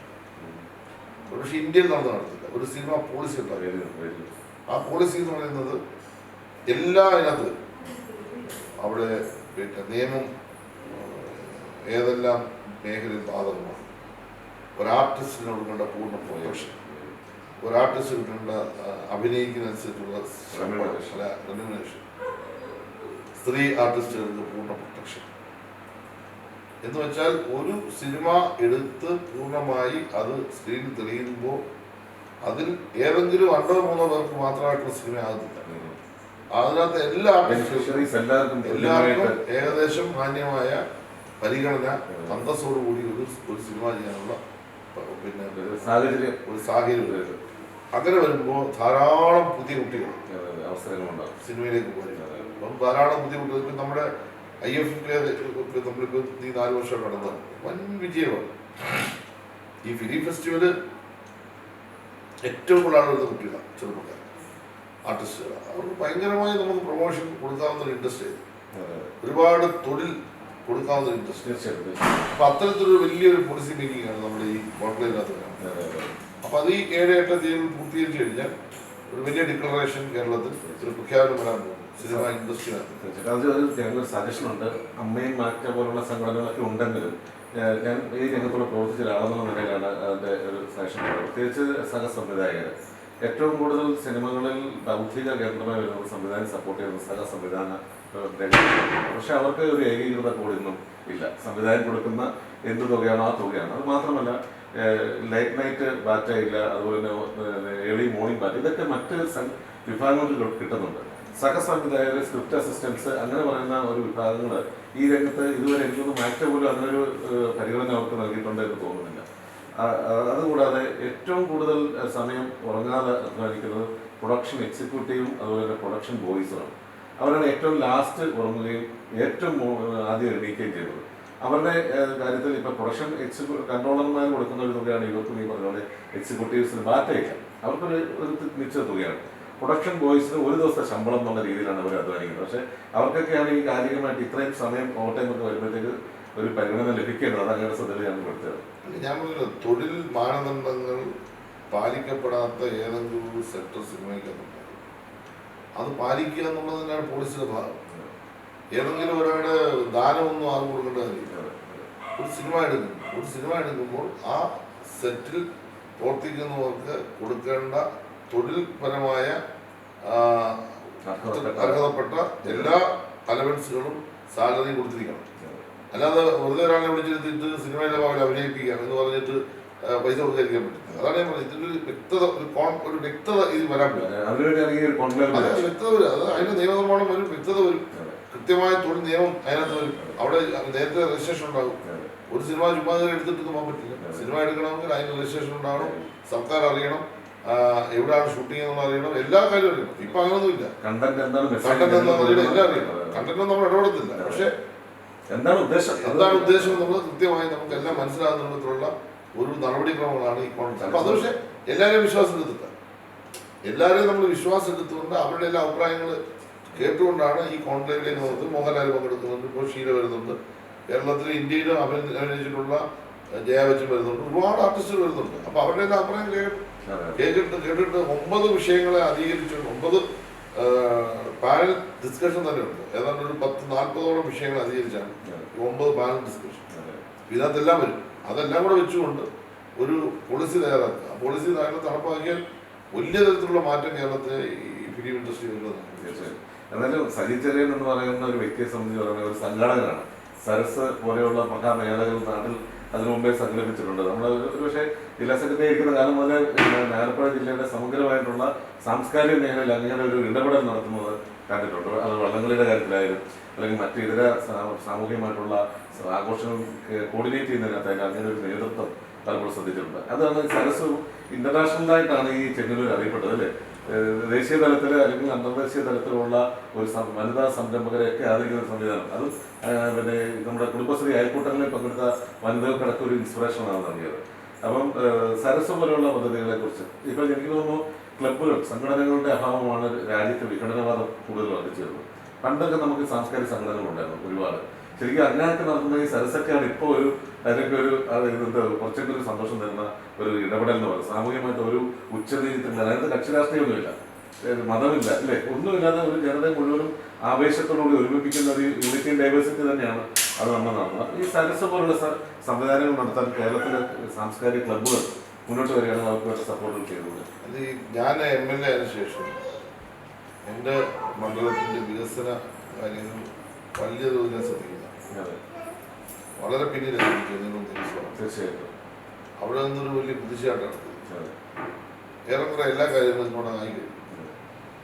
ഒരുപക്ഷെ ഇന്ത്യയിൽ നടത്തില്ല. ഒരു സിനിമ പോളിസി ഉണ്ടായിരുന്നു. ആ പോളിസി എന്ന് പറയുന്നത് എല്ലാ അതിനകത്ത് അവിടെ പിന്നെ നിയമം ഏതെല്ലാം മേഖലയിൽ ബാധകമാണ്. ഒരാർട്ടിസ്റ്റിന് കൊടുക്കേണ്ട പൂർണ്ണ പ്രൊട്ടക്ഷൻ, ഒരാർട്ടിസ്റ്റ് കിട്ടേണ്ട അഭിനയിക്കുന്നതനുസരിച്ചുള്ള റെമ്യൂണറേഷൻ, സ്ത്രീ ആർട്ടിസ്റ്റുകൾക്ക് പൂർണ്ണ പ്രൊട്ടക്ഷൻ. എന്ന് വെച്ചാൽ ഒരു സിനിമ എടുത്ത് പൂർണ്ണമായി അത് സ്ക്രീനിൽ തെളിയുമ്പോൾ അതിൽ ഏതെങ്കിലും 2-3 പേർക്ക് മാത്രമായിട്ടുള്ള സിനിമ ആകുന്നില്ല. അതിനകത്ത് എല്ലാ എല്ലാവർക്കും ഏകദേശം മാന്യമായ പരിഗണന, അന്തസ്സോടുകൂടി ഒരു സിനിമ ചെയ്യാനുള്ള പിന്നെ ഒരു സാഹചര്യം. അങ്ങനെ വരുമ്പോൾ ധാരാളം പുതിയ കുട്ടികൾ അവസരങ്ങളുണ്ടാകും സിനിമയിലേക്ക് പോകുന്നത്. അപ്പം ധാരാളം പുതിയ കുട്ടികൾ. ഇപ്പം നമ്മുടെ IFFK നമ്മളിപ്പോൾ ഈ 4 വർഷം നടന്നത് വൻ വിജയമാണ്. ഈ ഫിലിം ഫെസ്റ്റിവല് ഏറ്റവും കൂടുതൽ ആളുകൾ കുട്ടികളാണ്, ചെറുപ്പക്കാർ, ആർട്ടിസ്റ്റുകളാണ്. അവർക്ക് ഭയങ്കരമായി നമുക്ക് പ്രൊമോഷൻ കൊടുക്കാവുന്ന ഒരു ഇൻഡസ്ട്രി, ഒരുപാട് തൊഴിൽ കൊടുക്കാവുന്ന ഒരു ഇൻഡസ്ട്രി. അപ്പം അത്തരത്തിലൊരു വലിയൊരു പോളിസി മേക്കിംഗ് ആണ് നമ്മുടെ ഈ കോൺക്ലേവിനകത്ത് കാണുന്നത്. അപ്പം അത് ഈ 7-8 തീയതികൾ പൂർത്തീകരിച്ചു കഴിഞ്ഞാൽ ഒരു വലിയ ഡിക്ലറേഷൻ കേരളത്തിൽ ഒരു പ്രഖ്യാപനം വരാൻ പോകും സിനിമ ഇൻഡസ്ട്രിക്കകത്ത്. ഞങ്ങളൊരു സജഷൻ ഉണ്ട്. അമ്മയും മാറ്റ പോലുള്ള സംഘടനകളൊക്കെ ഉണ്ടെങ്കിലും ഞാൻ ഈ രംഗത്തോടെ പ്രവർത്തിച്ച ഒരാളെന്നുള്ള നിലയിലാണ് അതിൻ്റെ ഒരു സജഷൻ. പ്രത്യേകിച്ച് സഹസംവിധായകർ ഏറ്റവും കൂടുതൽ സിനിമകളിൽ ബൗദ്ധിക കേന്ദ്രമായി വരുന്ന സംവിധാനം സപ്പോർട്ട് ചെയ്യുന്ന സഹസംവിധാന രംഗമാണ്. പക്ഷെ അവർക്ക് ഒരു ഏകീകൃത കോഡൊന്നും ഇല്ല. സംവിധാനം കൊടുക്കുന്ന എന്ത് തുകയാണോ ആ തുകയാണ്. അത് മാത്രമല്ല ലൈറ്റ് നൈറ്റ് ബാറ്റ ഇല്ല, അതുപോലെ തന്നെ ഏർലി മോർണിംഗ് ബാറ്റ, ഇതൊക്കെ മറ്റ് വിഭാഗങ്ങളിൽ കിട്ടുന്നുണ്ട്. സഹസംവിധായകർ, സ്ക്രിപ്റ്റ് അസിസ്റ്റൻസ്, അങ്ങനെ പറയുന്ന ഒരു വിഭാഗങ്ങൾ ഈ രംഗത്ത് ഇതുവരെ എനിക്കൊന്നും മാറ്റ പോലും അങ്ങനൊരു പരിഗണന അവർക്ക് നൽകിയിട്ടുണ്ട് എന്ന് തോന്നുന്നില്ല. അതുകൂടാതെ ഏറ്റവും കൂടുതൽ സമയം ഉറങ്ങാതെ അധ്വാനിക്കുന്നത് പ്രൊഡക്ഷൻ എക്സിക്യൂട്ടീവും അതുപോലെ തന്നെ പ്രൊഡക്ഷൻ ബോയ്സുമാണ്. അവരാണ് ഏറ്റവും ലാസ്റ്റ് ഉറങ്ങുകയും ഏറ്റവും ആദ്യം എണീക്കുകയും ചെയ്തത്. അവരുടെ കാര്യത്തിൽ ഇപ്പോൾ പ്രൊഡക്ഷൻ കൺട്രോളർമാർ കൊടുക്കുന്ന ഒരു തുകയാണ് ഇവർക്കും ഈ പറഞ്ഞ പോലെ എക്സിക്യൂട്ടീവ്സിന് ബാറ്റയില്ല, അവർക്കൊരു നിശ്ചിത തുകയാണ്. പ്രൊഡക്ഷൻ ബോയ്സിന് ഒരു ദിവസത്തെ ശമ്പളം എന്നുള്ള രീതിയിലാണ് അവർ അധ്വാനിക്കുന്നത്. പക്ഷേ അവർക്കൊക്കെയാണ് ഈ കാലികമായിട്ട് ഇത്രയും സമയം ഓവർ ടൈം ഒക്കെ വരുമ്പോഴത്തേക്ക് ഒരു പരിഗണന ലഭിക്കേണ്ടത്. അത് അങ്ങനെ ശ്രദ്ധയാണ് കൊടുത്തത്. ഞാൻ പറഞ്ഞ തൊഴിൽ മാനദണ്ഡങ്ങൾ പാലിക്കപ്പെടാത്ത ഏതെങ്കിലും ഒരു സെക്ടർ സിനിമയ്ക്കുന്നുണ്ട്, അത് പാലിക്കുക എന്നുള്ളത് തന്നെയാണ് പോളിസിയുടെ ഭാഗം. ഏതെങ്കിലും ഒരാളുടെ ദാനമൊന്നും ആരും കൊടുക്കേണ്ടതില്ല. ഒരു സിനിമ എടുക്കുമ്പോൾ ആ സെറ്റിൽ പ്രവർത്തിക്കുന്നവർക്ക് കൊടുക്കേണ്ട തൊഴിൽപരമായ അർഹതപ്പെട്ട എല്ലാ അലവൻസുകളും സാലറി കൊടുത്തിരിക്കണം. അല്ലാതെ വെറുതെ ഒരാളെ വിളിച്ചെടുത്തിട്ട് സിനിമയിലെ ഭാഗം അഭിനയിപ്പിക്കാം എന്ന് പറഞ്ഞിട്ട് പൈസ കൊടുക്കാതിരിക്കാൻ പറ്റും. അതാണ് ഞാൻ പറഞ്ഞത്, ഇതിലൊരു വ്യക്തത ഒരു വ്യക്തത ഇത് വരാൻ പറ്റും. വ്യക്തത വരും, അത് അതിന്റെ നിയമനിർമ്മാണം വരും, വ്യക്തത വരും, കൃത്യമായ തൊഴിൽ നിയമം അതിനകത്ത് വരും. അവിടെ നേരത്തെ രജിസ്ട്രേഷൻ ഉണ്ടാകും. ഒരു സിനിമ ചുമ്മാ എടുത്തിട്ട് പോകാൻ പറ്റില്ല. സിനിമ എടുക്കണമെങ്കിൽ അതിന് രജിസ്ട്രേഷൻ ഉണ്ടാവണം, സർക്കാർ അറിയണം, എവിടെയാണ് ഷൂട്ടിംഗ് എന്നുള്ള അറിയണം, എല്ലാ കാര്യവും അറിയണം. ഇപ്പൊ അങ്ങനൊന്നുമില്ല. കണ്ടന്റ് എന്താണെന്ന് എല്ലാം അറിയണം. കണ്ടന്റ് നമ്മൾ ഇടപെടത്തില്ല, പക്ഷെ എന്താണ് ഉദ്ദേശം എന്നുള്ളത് കൃത്യമായി നമുക്ക് എല്ലാം മനസ്സിലാകുന്ന വിധത്തിലുള്ള ഒരു നടപടിക്രമങ്ങളാണ് ഈ കോൺഗ്രസ്. അപ്പൊ അത് പക്ഷെ എല്ലാവരെയും വിശ്വാസം എടുത്തിട്ടാണ്, എല്ലാവരെയും നമ്മൾ വിശ്വാസം എടുത്തുകൊണ്ട് അവരുടെ എല്ലാ അഭിപ്രായങ്ങൾ കേട്ടുകൊണ്ടാണ് ഈ കോൺക്ലേവിലേക്ക് നോക്കുന്നത്. മോഹൻലാൽ പങ്കെടുക്കുന്നുണ്ട്, ഇപ്പോൾ ഷീല വരുന്നുണ്ട്, കേരളത്തിൽ ഇന്ത്യയിലും അഭിനയിച്ചിട്ടുള്ള ജയാബച്ചൻ വരുന്നുണ്ട്, ഒരുപാട് ആർട്ടിസ്റ്റുകൾ വരുന്നുണ്ട്. അപ്പൊ അവരുടെ എല്ലാ അഭിപ്രായം കേട്ടിട്ട് 9 വിഷയങ്ങളെ അധികരിച്ചു 9 പാനൽ ഡിസ്കഷൻ തന്നെ ഉണ്ട്. ഏതാണ്ട് ഒരു 10-40ഓളം വിഷയങ്ങൾ അധികരിച്ചാണ് 9 പാനൽ ഡിസ്കഷൻ. ഇതിനകത്തെല്ലാം വരും. അതെല്ലാം കൂടെ വെച്ചുകൊണ്ട് ഒരു പോളിസി തയ്യാറാക്കുക. ആ പോളിസി നടപ്പാക്കിയാൽ വലിയ തരത്തിലുള്ള മാറ്റം കേരളത്തിലെ ഈ ഫിലിം ഇൻഡസ്ട്രി വരുന്നതാണ്. എന്നാലും സജി ചെറിയൻ എന്ന് പറയുന്ന ഒരു വ്യക്തിയെ സംബന്ധിച്ച് പറയുന്ന ഒരു സംഘാടകനാണ്. സരസ് പോലെയുള്ള മഹാമേളകൾ നാട്ടിൽ അതിനു മുമ്പേ സംഘടിപ്പിച്ചിട്ടുണ്ട്. നമ്മൾ ഒരു പക്ഷേ ജില്ലാ സെക്രട്ടറി ആയിരിക്കുന്ന കാലം മുതലേ ആലപ്പുഴ ജില്ലയുടെ സമഗ്രമായിട്ടുള്ള സാംസ്കാരിക മേഖലയിൽ അങ്ങനെ ഒരു ഇടപെടൽ നടത്തുന്നത് കണ്ടിട്ടുണ്ട്. അത് വള്ളംകളിയുടെ കാര്യത്തിലായാലും അല്ലെങ്കിൽ മറ്റ് ഇതര സാമൂഹികമായിട്ടുള്ള ആഘോഷങ്ങൾ കോർഡിനേറ്റ് ചെയ്യുന്നതിനകത്തായാലും അങ്ങനെ ഒരു നേതൃത്വം പലപ്പോഴും ശ്രദ്ധിച്ചിട്ടുണ്ട്. അതാണ് സരസ് ഇന്റർനാഷണലായിട്ടാണ് ഈ ചെങ്ങന്നൂർ അറിയപ്പെട്ടത് അല്ലേ. ദേശീയ തലത്തിൽ അല്ലെങ്കിൽ അന്തർദേശീയ തലത്തിലുള്ള ഒരു വനിതാ സംരംഭകരെയൊക്കെ ആദരിക്കുന്ന സംവിധാനം, അത് പിന്നെ നമ്മുടെ കുടുംബശ്രീ അയൽക്കൂട്ടങ്ങളിൽ പങ്കെടുത്ത വനിതകൾക്കടക്കം ഒരു ഇൻസ്പിറേഷനാണ് നൽകിയത്. അപ്പം സരസ് പോലെയുള്ള പദ്ധതികളെ കുറിച്ച് ഇപ്പം എനിക്ക് തോന്നുന്നു ക്ലബ്ബുകൾ സംഘടനകളുടെ അഭാവമാണ് രാജ്യത്ത് വിഘടനവാദം കൂടുതൽ വർദ്ധിച്ചിരുന്നത്. പണ്ടൊക്കെ നമുക്ക് സാംസ്കാരിക സംഘടനകളുണ്ടായിരുന്നു ഒരുപാട്. ശരിക്കും അങ്ങനെയൊക്കെ നടത്തുന്ന ഈ സരസൊക്കെയാണ് ഇപ്പോൾ ഒരു അതിനൊക്കെ ഒരു കുറച്ചൊക്കെ ഒരു സന്തോഷം തരുന്ന ഒരു ഇടപെടൽ എന്ന് പറയുന്നത്. സാമൂഹികമായിട്ട് ഒരു ഉച്ചനീതിത്തില്ല, അതായത് കക്ഷി രാഷ്ട്രീയമൊന്നുമില്ല, മതമില്ല അല്ലേ, ഒന്നുമില്ലാതെ ഒരു ജനതയെ മുഴുവനും ആവേശത്തോടുകൂടി ഒരുമിപ്പിക്കുന്ന ഒരു യൂണിറ്റി ഡൈവേഴ്സിറ്റി തന്നെയാണ് അത് നമ്മൾ നടന്നത്. ഈ സരസ് പോലുള്ള സംവിധാനങ്ങൾ നടത്താൻ കേരളത്തിലെ സാംസ്കാരിക ക്ലബ്ബുകൾ മുന്നോട്ട് വരികയാണെങ്കിൽ അവർക്ക് വേണ്ട സപ്പോർട്ടുകൾ ചെയ്തുകൊണ്ട്. അത് ഞാൻ MLA ആയതിനു ശേഷം എൻ്റെ മണ്ഡലത്തിൻ്റെ വികസന കാര്യങ്ങൾ വലിയ തോതിൽ ശ്രദ്ധിക്കുന്നത് വളരെ പിന്നിലാണ് തീർച്ചയായിട്ടും. അവിടെ നിന്നൊരു വലിയ കുതിച്ചാട്ടാണ്. ഏറെക്കുറെ എല്ലാ കാര്യങ്ങളും കൂടെ ആയി കഴിയും.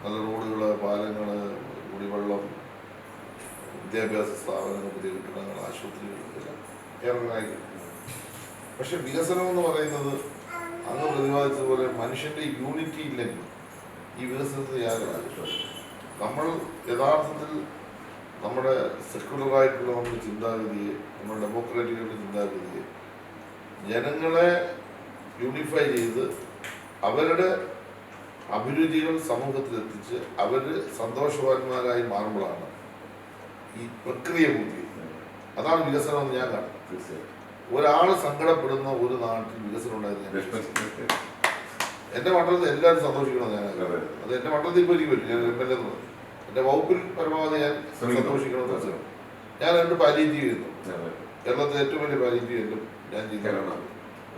നല്ല റോഡുകൾ, പാലങ്ങൾ, കുടിവെള്ളം, വിദ്യാഭ്യാസ സ്ഥാപനങ്ങൾ, പുതിയ കെട്ടിടങ്ങൾ, ആശുപത്രികൾ എല്ലാം ഏറെക്കുറെ ആയി കഴിയും. പക്ഷെ വികസനം എന്ന് പറയുന്നത് അന്ന് പ്രതിപാദിച്ചതുപോലെ മനുഷ്യന്റെ യൂണിറ്റി ഇല്ലെങ്കിൽ ഈ വികസനത്തിന് യാതൊരു ആവശ്യമില്ല. നമ്മൾ യഥാർത്ഥത്തിൽ നമ്മുടെ സെക്യുലറായിട്ടുള്ള നമ്മുടെ ചിന്താഗതിയെ, നമ്മുടെ ഡെമോക്രാറ്റിക്കുള്ള ചിന്താഗതിയെ ജനങ്ങളെ യൂണിഫൈ ചെയ്ത് അവരുടെ അഭിരുചികൾ സമൂഹത്തിലെത്തിച്ച് അവർ സന്തോഷവാന്മാരായി മാറുമ്പോഴാണ് ഈ പ്രക്രിയ പൂർത്തി. അതാണ് വികസനം എന്ന് ഞാൻ കാണുന്നത്. ഒരാൾ സങ്കടപ്പെടുന്ന ഒരു നാട്ടിൽ വികസനം ഉണ്ടായിരുന്നു. എൻ്റെ മണ്ഡലത്തിൽ എല്ലാവരും സന്തോഷിക്കണം. ഞാൻ അത് എൻ്റെ മണ്ഡലത്തിൽ ഇപ്പോൾ എനിക്ക് പറ്റും. ഞാൻ MLA എന്ന് പറഞ്ഞു എൻ്റെ വകുപ്പിൽ പരമാവധി ഞാൻ സന്തോഷിക്കണമെന്ന് വെച്ചാൽ ഞാൻ എൻ്റെ പാലിയേറ്റീവ് ചെയ്യുന്നു. കേരളത്തിലെ ഏറ്റവും വലിയ പാലിയേറ്റീവ് എല്ലാം ഞാൻ ചെയ്യുന്ന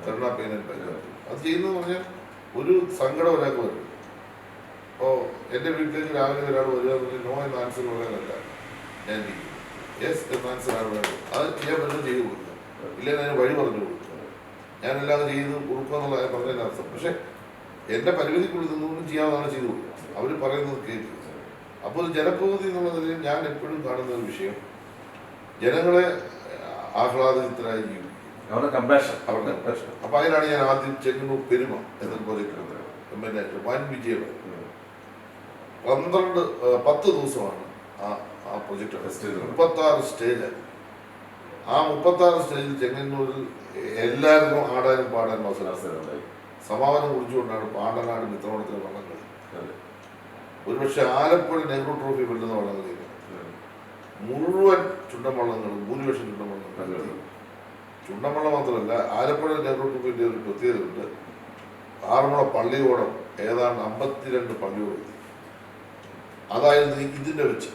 കരുണ പെയിൻ പാലിയേറ്റീവ്. അത് ചെയ്യുന്നതെന്ന് പറഞ്ഞാൽ ഒരു സങ്കടം ഒരാൾക്ക് വരും. അപ്പോൾ എൻ്റെ വീട്ടിലേക്ക് രാവിലെ ഒരാൾ വരിക നോ എന്ന ആൻസർ പറയാനല്ല ഞാൻ ചെയ്യും. യെസ് എന്ന ആൻസറാണ് വേണ്ടത്. അത് ഞാൻ വെറുതെ ചെയ്ത് കൊടുക്കുക, ഇല്ലെങ്കിൽ അതിന് വഴി പറഞ്ഞു കൊടുക്കുക. ഞാനെല്ലാം ചെയ്ത് കൊടുക്കുക എന്നുള്ള പറഞ്ഞതിൻ്റെ അർത്ഥം. പക്ഷെ എൻ്റെ പരിമിതിക്കുള്ളിൽ നിന്നുകൊണ്ടും ചെയ്യാവുന്നതാണ് ചെയ്തു കൊടുക്കുക. അവർ പറയുന്നത് കേൾക്കുക. അപ്പോൾ ഒരു ജനപ്രതിനിധി എന്നുള്ള നിലയിൽ ഞാൻ എപ്പോഴും കാണുന്ന ഒരു വിഷയം ജനങ്ങളെ ആഹ്ലാദത്തിനായി ജീവിക്കും, അവരുടെ കമ്പാഷൻ. അപ്പൊ അതിനാണ് ഞാൻ ആദ്യം ചെങ്ങന്നൂർ പെരുമ എന്നതുപോലെ MLA വൻ വിജയമായി 10 ദിവസമാണ് ആ പ്രൊജക്ട്. Festival. 36 സ്റ്റേജ്. ആ 36 സ്റ്റേജിൽ ചെങ്ങന്നൂരിൽ എല്ലാവർക്കും ആടാനും പാടാനും അവസരം. സമാപനം കുറിച്ചുകൊണ്ടാണ് പാണ്ടനാട് മിത്രവണത്തിന് വള്ളം കളി. ഒരുപക്ഷെ ആലപ്പുഴ നെഹ്റു ട്രോഫി വെല്ലുന്ന വള്ളം കളിയിൽ മുഴുവൻ ചുണ്ടൻവള്ളങ്ങളും ഭൂരിപക്ഷം ചുണ്ടൻവള്ളം. ചുണ്ടൻവള്ളം മാത്രമല്ല, ആലപ്പുഴ നെഹ്റു ട്രോഫിൻ്റെ ഒരു പ്രത്യേകതയുണ്ട്. ആറന്മുള പള്ളിയോടം ഏതാണ്ട് 52 പള്ളിയോടം. അതായിരുന്നു ഇതിൻ്റെ വെച്ച്.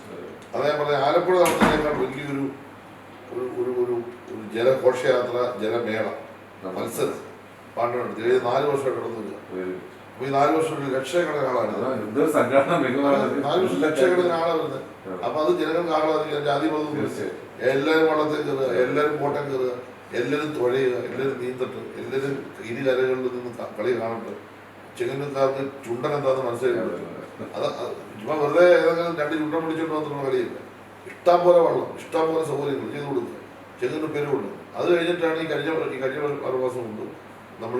അതാ ഞാൻ പറഞ്ഞ ആലപ്പുഴ നടത്തുന്നതിനേക്കാൾ വലിയൊരു ഒരു ഒരു ഒരു ജലഘോഷയാത്ര, ജലമേള മത്സരം പാണ്ടനാട് 4 വർഷമായിട്ട് നടന്നു വരിക. അപ്പൊ ഈ 4 വർഷം ലക്ഷക്കണക്കിന് ആളാണ്. 4 വർഷം ലക്ഷക്കണക്കിന് ആളാണ് വരുന്നത്. അപ്പൊ അത് ജനങ്ങൾക്ക് ആളാണ്. ജാതി മതം എല്ലാവരും വള്ളത്തിൽ കയറുക, എല്ലാവരും കോട്ടം കയറുക, എല്ലാവരും തുഴയുക, എല്ലാവരും നീന്തട്ട്, എല്ലാവരും ഇരു കരകളിൽ നിന്ന് കളി കാണട്ടെ. ചെങ്ങന്നൂർക്കാർക്ക് ചുണ്ടൻ എന്താന്ന് മനസ്സിലാക്കി. അത് ചുമ്മാ വെറുതെ ഏതെങ്കിലും 2 ചുണ്ടൻ പിടിച്ചോണ്ട് മാത്രമുള്ള കളിയില്ല. ഇഷ്ടം പോലെ വെള്ളം, ഇഷ്ടം പോലെ സൗകര്യങ്ങൾ ചെയ്തു കൊടുക്കുക. ചെങ്ങന്നൂർ പേര് കൊടുക്കുക. അത് കഴിഞ്ഞിട്ടാണ് ഈ കഴിഞ്ഞ 6 മാസം കൊണ്ട് നമ്മൾ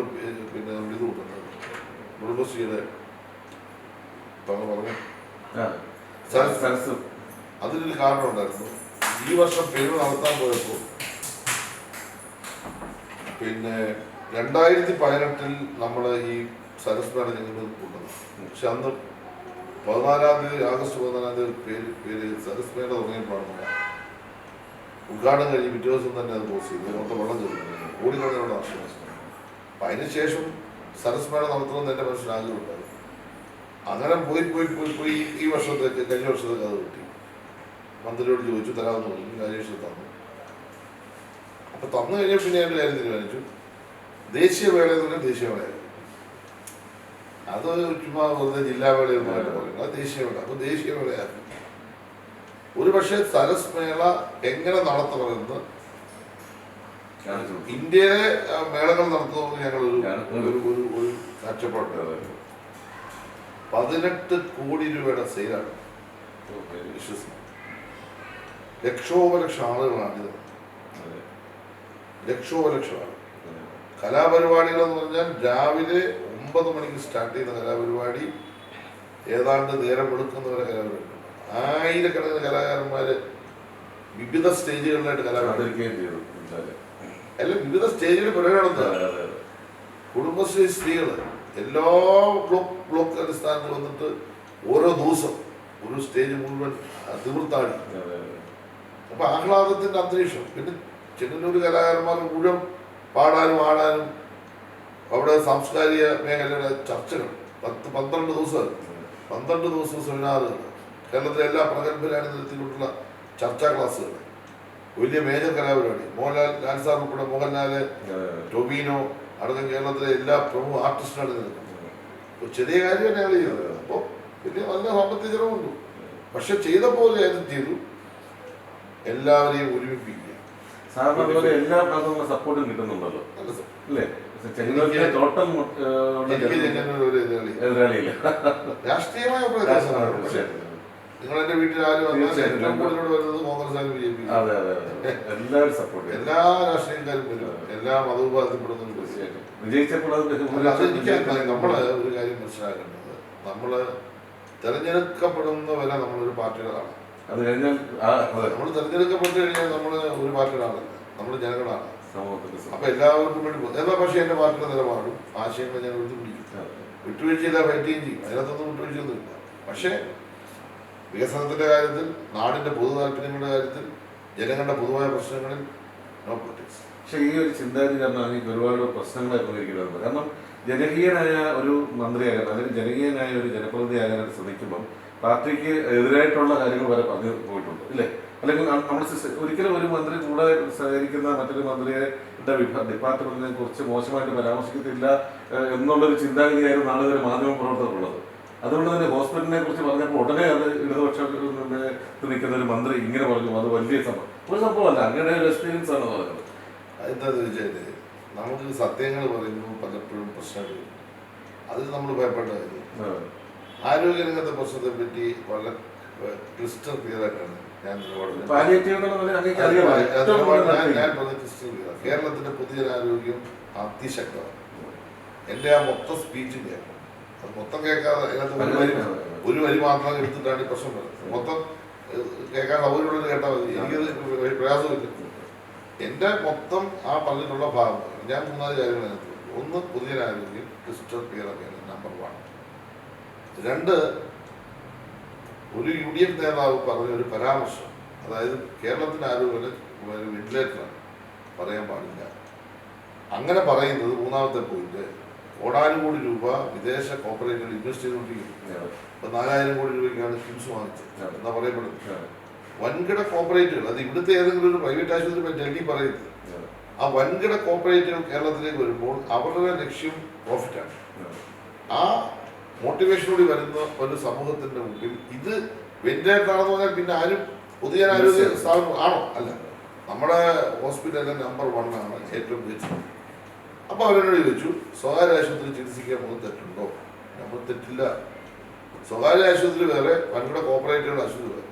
പിന്നെ ഇത് കൊടുക്കുന്നത്. കുടുംബശ്രീയുടെ പറഞ്ഞു അതിനൊരു കാരണം ഉണ്ടായിരുന്നു. ഈ വർഷം പെരുമ നടത്താൻ പോയപ്പോൾ പിന്നെ 2018 നമ്മൾ ഈ സരസ് മേള ഞങ്ങൾ കൊണ്ടുവന്നു. പക്ഷെ അന്ന് 14-ാം തീയതി ആഗസ്റ്റ് 14-ാം തീയതി പേര് സരസ് മേള തുടങ്ങിയപ്പോഴാണ് ഉദ്ഘാടനം കഴിഞ്ഞ് പിറ്റേ ദിവസം തന്നെ അത് പോസ്റ്റ് ചെയ്തു. മൊത്തം വെള്ളം ചെറുക്കുന്നു കോടിക്കണക്കിനുള്ള നഷ്ടം. അപ്പം അതിനുശേഷം സരസ് മേള നടത്തണമെന്ന് എൻ്റെ മനസ്സിൽ ആഗ്രഹമുണ്ടായിരുന്നു. അങ്ങനെ പോയി ഈ വർഷത്തേക്ക് കഴിഞ്ഞ വർഷത്തേക്ക് അത് കിട്ടി. മന്ത്രിയോട് ചോദിച്ചു, തരാമെന്ന് പറഞ്ഞു. രാജേഷ് തന്നു. അപ്പം തന്നു കഴിഞ്ഞാൽ പിന്നെ എൻ്റെ കാര്യം തീരുമാനിച്ചു. ദേശീയവേള എന്ന് പറഞ്ഞാൽ ദേശീയവേളയായിരുന്നു. അത് ചുമ്മാ വെറുതെ ജില്ലാവേളയൊന്നുമായിട്ട് പറയുന്നത്. അത് ദേശീയവേള. അപ്പോൾ ദേശീയവേളയായിരുന്നു. ഒരു പക്ഷേ സരസ് മേള എങ്ങനെ നടത്തണമെന്ന് ഇന്ത്യയിലെ മേളകൾ നടത്തുന്നത് ഞങ്ങളൊരു കാഴ്ചപ്പാട്. 18 കോടി രൂപയുടെ സെയിലാണ്. വിശ്വസിക്കും. ലക്ഷോപലക്ഷം ആളുകളാണ് ഇത്. ലക്ഷോപലക്ഷം ആളുകൾ. കലാപരിപാടികൾ എന്ന് പറഞ്ഞാൽ രാവിലെ 9 മണിക്ക് സ്റ്റാർട്ട് ചെയ്യുന്ന കലാപരിപാടി ഏതാണ്ട് നേരം വെളുക്കുന്നവരെ കലാപരിപാടി. ആയിരക്കണക്കിന് കലാകാരന്മാര് വിവിധ സ്റ്റേജുകളിലായിട്ട് കലാപരിപാടി അല്ല വിവിധ സ്റ്റേജിൽ പരിപാടി. കുടുംബശ്രീ സ്ത്രീകൾ എല്ലാ ബ്ലോക്ക് അടിസ്ഥാനത്തിൽ വന്നിട്ട് ഓരോ ദിവസം ഒരു സ്റ്റേജ് മുഴുവൻ തീർത്ഥാടി. അപ്പൊ ആഹ്ലാദത്തിന്റെ അന്തരീക്ഷം. പിന്നെ ചെങ്ങന്നൂർ കലാകാരന്മാർ മുഴുവൻ പാടാനും ആടാനും അവിടെ സാംസ്കാരിക മേഖലയുടെ ചർച്ചകൾ 12 ദിവസം 12 ദിവസം സെമിനാറുകൾ, കേരളത്തിലെ എല്ലാ പ്രഗത്ഭരാണ് നിർത്തിക്കൊണ്ടുള്ള ചർച്ചാ ക്ലാസ്സുകൾ, വലിയ മേജർ കലാപരിപാടി. മോഹൻലാൽ സാർ ഉൾപ്പെടെ മോഹൻലാല്, ടൊബീനോ അടക്കം കേരളത്തിലെ എല്ലാ പ്രമുഖ ആർട്ടിസ്റ്റിനാണ് നിൽക്കുന്നത്. ചെറിയ കാര്യം തന്നെ ഞങ്ങൾ ചെയ്തത്. അപ്പോൾ വലിയ നല്ല സാമ്പത്തിക ചിലവുണ്ട്. പക്ഷെ ചെയ്തപ്പോൾ എന്ത് ചെയ്തു, എല്ലാവരെയും ഒരുമിപ്പിക്കുക. സാധാരണ എല്ലാ ഭാഗങ്ങളും സപ്പോർട്ടും കിട്ടുന്നുണ്ടല്ലോ അല്ലേ? രാഷ്ട്രീയമായ നിങ്ങൾ എന്റെ വീട്ടിൽ ആരും ഏറ്റവും കൂടുതൽ വരുന്നത് കോൺഗ്രസ് BJP. എല്ലാ രാഷ്ട്രീയക്കാരും വരും, എല്ലാ മതവിഭാഗത്തിൽപ്പെടുന്നവരും. നമ്മള് ഒരു കാര്യം മനസ്സിലാക്കേണ്ടത്, നമ്മള് തെരഞ്ഞെടുക്കപ്പെടുന്ന വരെ നമ്മളൊരു പാർട്ടിയുടെ ആണ്. നമ്മൾ തെരഞ്ഞെടുക്കപ്പെട്ട് കഴിഞ്ഞാൽ നമ്മള് ഒരു പാർട്ടിയുടെ ആളല്ല, നമ്മള് ജനങ്ങളാണ്. അപ്പൊ എല്ലാവർക്കും വേണ്ടി എന്നാ. പക്ഷേ എന്റെ പാർട്ടിയുടെ നിലപാടും ആശയങ്ങളും ഞാൻ വിട്ടുവീഴ്ചയില്ല, ഫൈറ്റിങ് ചെയ്യും. അതിനകത്തൊന്നും വിട്ടുവീഴ്ചയൊന്നുമില്ല. പക്ഷേ വികസനത്തിന്റെ കാര്യത്തിൽ, നാടിന്റെ പൊതു താല്പര്യങ്ങളുടെ കാര്യത്തിൽ, ജനങ്ങളുടെ പൊതുവായ പ്രശ്നങ്ങളിൽ നോ പൊളിറ്റിക്സ്. പക്ഷെ ഈ ഒരു ചിന്താഗതി കാരണം എനിക്ക് ഒരുപാട് പ്രശ്നങ്ങൾ അഭിമുഖീകരിക്കുന്നുണ്ട്. കാരണം ജനകീയനായ ഒരു മന്ത്രിയാകാൻ അല്ലെങ്കിൽ ജനകീയനായ ഒരു ജനപ്രതിനിധിയാകാൻ ശ്രമിക്കുമ്പം പാർട്ടിക്ക് എതിരായിട്ടുള്ള കാര്യങ്ങൾ വരെ പറഞ്ഞു പോയിട്ടുണ്ട് ഇല്ലേ? അല്ലെങ്കിൽ നമ്മൾ ഒരിക്കലും ഒരു മന്ത്രി കൂടെ സഹകരിക്കുന്ന മറ്റൊരു മന്ത്രിയുടെ ഡിപ്പാർട്ട്മെന്റിനെ കുറിച്ച് മോശമായിട്ട് പരാമർശിക്കത്തില്ല എന്നുള്ളൊരു ചിന്താഗതിയായിരുന്നു നാളുവരെ മാധ്യമ പ്രവർത്തകരുള്ളത്. അതുകൊണ്ട് തന്നെ ഹോസ്പിറ്റലിനെ കുറിച്ച് പറഞ്ഞപ്പോൾ ഉടനെ അത് ഇടതുപക്ഷത്തിൽ നിൽക്കുന്ന ഒരു മന്ത്രി ഇങ്ങനെ പറഞ്ഞു. അത് വലിയ ഒരു സംഭവമല്ല, അങ്ങനെ ഒരു എക്സ്പീരിയൻസ് ആണ് പറഞ്ഞത്. എന്താണെന്ന് ചോദിച്ചാൽ നമുക്ക് സത്യങ്ങൾ പറയുമ്പോൾ പലപ്പോഴും പ്രശ്നങ്ങൾ അതിൽ നമ്മൾ ഭയപ്പെട്ട കാര്യം. ആരോഗ്യരംഗത്തെ പ്രശ്നത്തെ പറ്റി വളരെ ക്രിസ്റ്റൽ ക്ലിയർ ആയിട്ടാണ് ഞാൻ ക്രിസ്റ്റൽ ക്ലിയർ. കേരളത്തിന്റെ പൊതുജനാരോഗ്യം അതിശക്തമാണ്. എൻ്റെ ആ മൊത്തം സ്പീച്ചും കേൾക്കണം. അത് മൊത്തം കേൾക്കാതെ അതിനകത്ത് ഒരു വരി മാത്രം എടുത്തിട്ടാണ് ഈ പ്രശ്നം വരുന്നത്. മൊത്തം കേൾക്കാൻ സൗകര്യമുള്ളത് കേട്ടാൽ മതി. എനിക്കത് പ്രയാസമില്ല. എൻ്റെ മൊത്തം ആ പറഞ്ഞിട്ടുള്ള ഭാഗം ഞാൻ 3-4 കാര്യങ്ങൾ അതിനകത്ത്. ഒന്ന്, പൊതുജനാരോഗ്യം ക്രിസ്റ്റൽ ക്ലിയർ ഒക്കെയാണ് നമ്പർ 1. 2, ഒരു UDF നേതാവ് പറഞ്ഞ ഒരു പരാമർശം, അതായത് കേരളത്തിൻ്റെ ആരോഗ്യം വെന്റിലേറ്ററാണ്, പറയാൻ പാടില്ല. അങ്ങനെ പറയുന്നത് 3ാമത്തെ പോയിന്റ്. കോടാനുകോടി രൂപ വിദേശ കോർപ്പറേറ്റുകൾ ഇൻവെസ്റ്റ് ചെയ്തുകൊണ്ടിരിക്കുന്നു. ഇപ്പൊ 4000 കോടി രൂപയ്ക്കാണ് കിംസ് വാങ്ങിച്ചത് എന്നാ പറയപ്പെടുന്നത്. വൻകിട കോർപ്പറേറ്റുകൾ, അത് ഇവിടുത്തെ ഏതെങ്കിലും ഒരു പ്രൈവറ്റ് ആശുപത്രി ഡൽഹി പറയുന്നത്, ആ വൻകിട കോർപ്പറേറ്റുകൾ കേരളത്തിലേക്ക് വരുമ്പോൾ അവരുടെ ലക്ഷ്യം പ്രോഫിറ്റാണ്. ആ മോട്ടിവേഷനോട് വരുന്ന ഒരു സമൂഹത്തിന്റെ മുമ്പിൽ ഇത് വെന്റിലേറ്റർ ആണെന്ന് പറഞ്ഞാൽ പിന്നെ ആരും പൊതുജനാരോഗ്യ സ്ഥാപനം ആണോ? അല്ല, നമ്മുടെ ഹോസ്പിറ്റലിലെ നമ്പർ 1 ആണ്, ഏറ്റവും മികച്ചത്. അപ്പോൾ അവരെന്നോട് ചോദിച്ചു, സ്വകാര്യ ആശുപത്രി ചികിത്സിക്കാൻ പോകുന്ന തെറ്റുണ്ടോ? നമ്മൾ തെറ്റില്ല. സ്വകാര്യ ആശുപത്രി വേറെ, വൻകിട കോർപ്പറേറ്റുകളുടെ ആശുപത്രി വേറെ.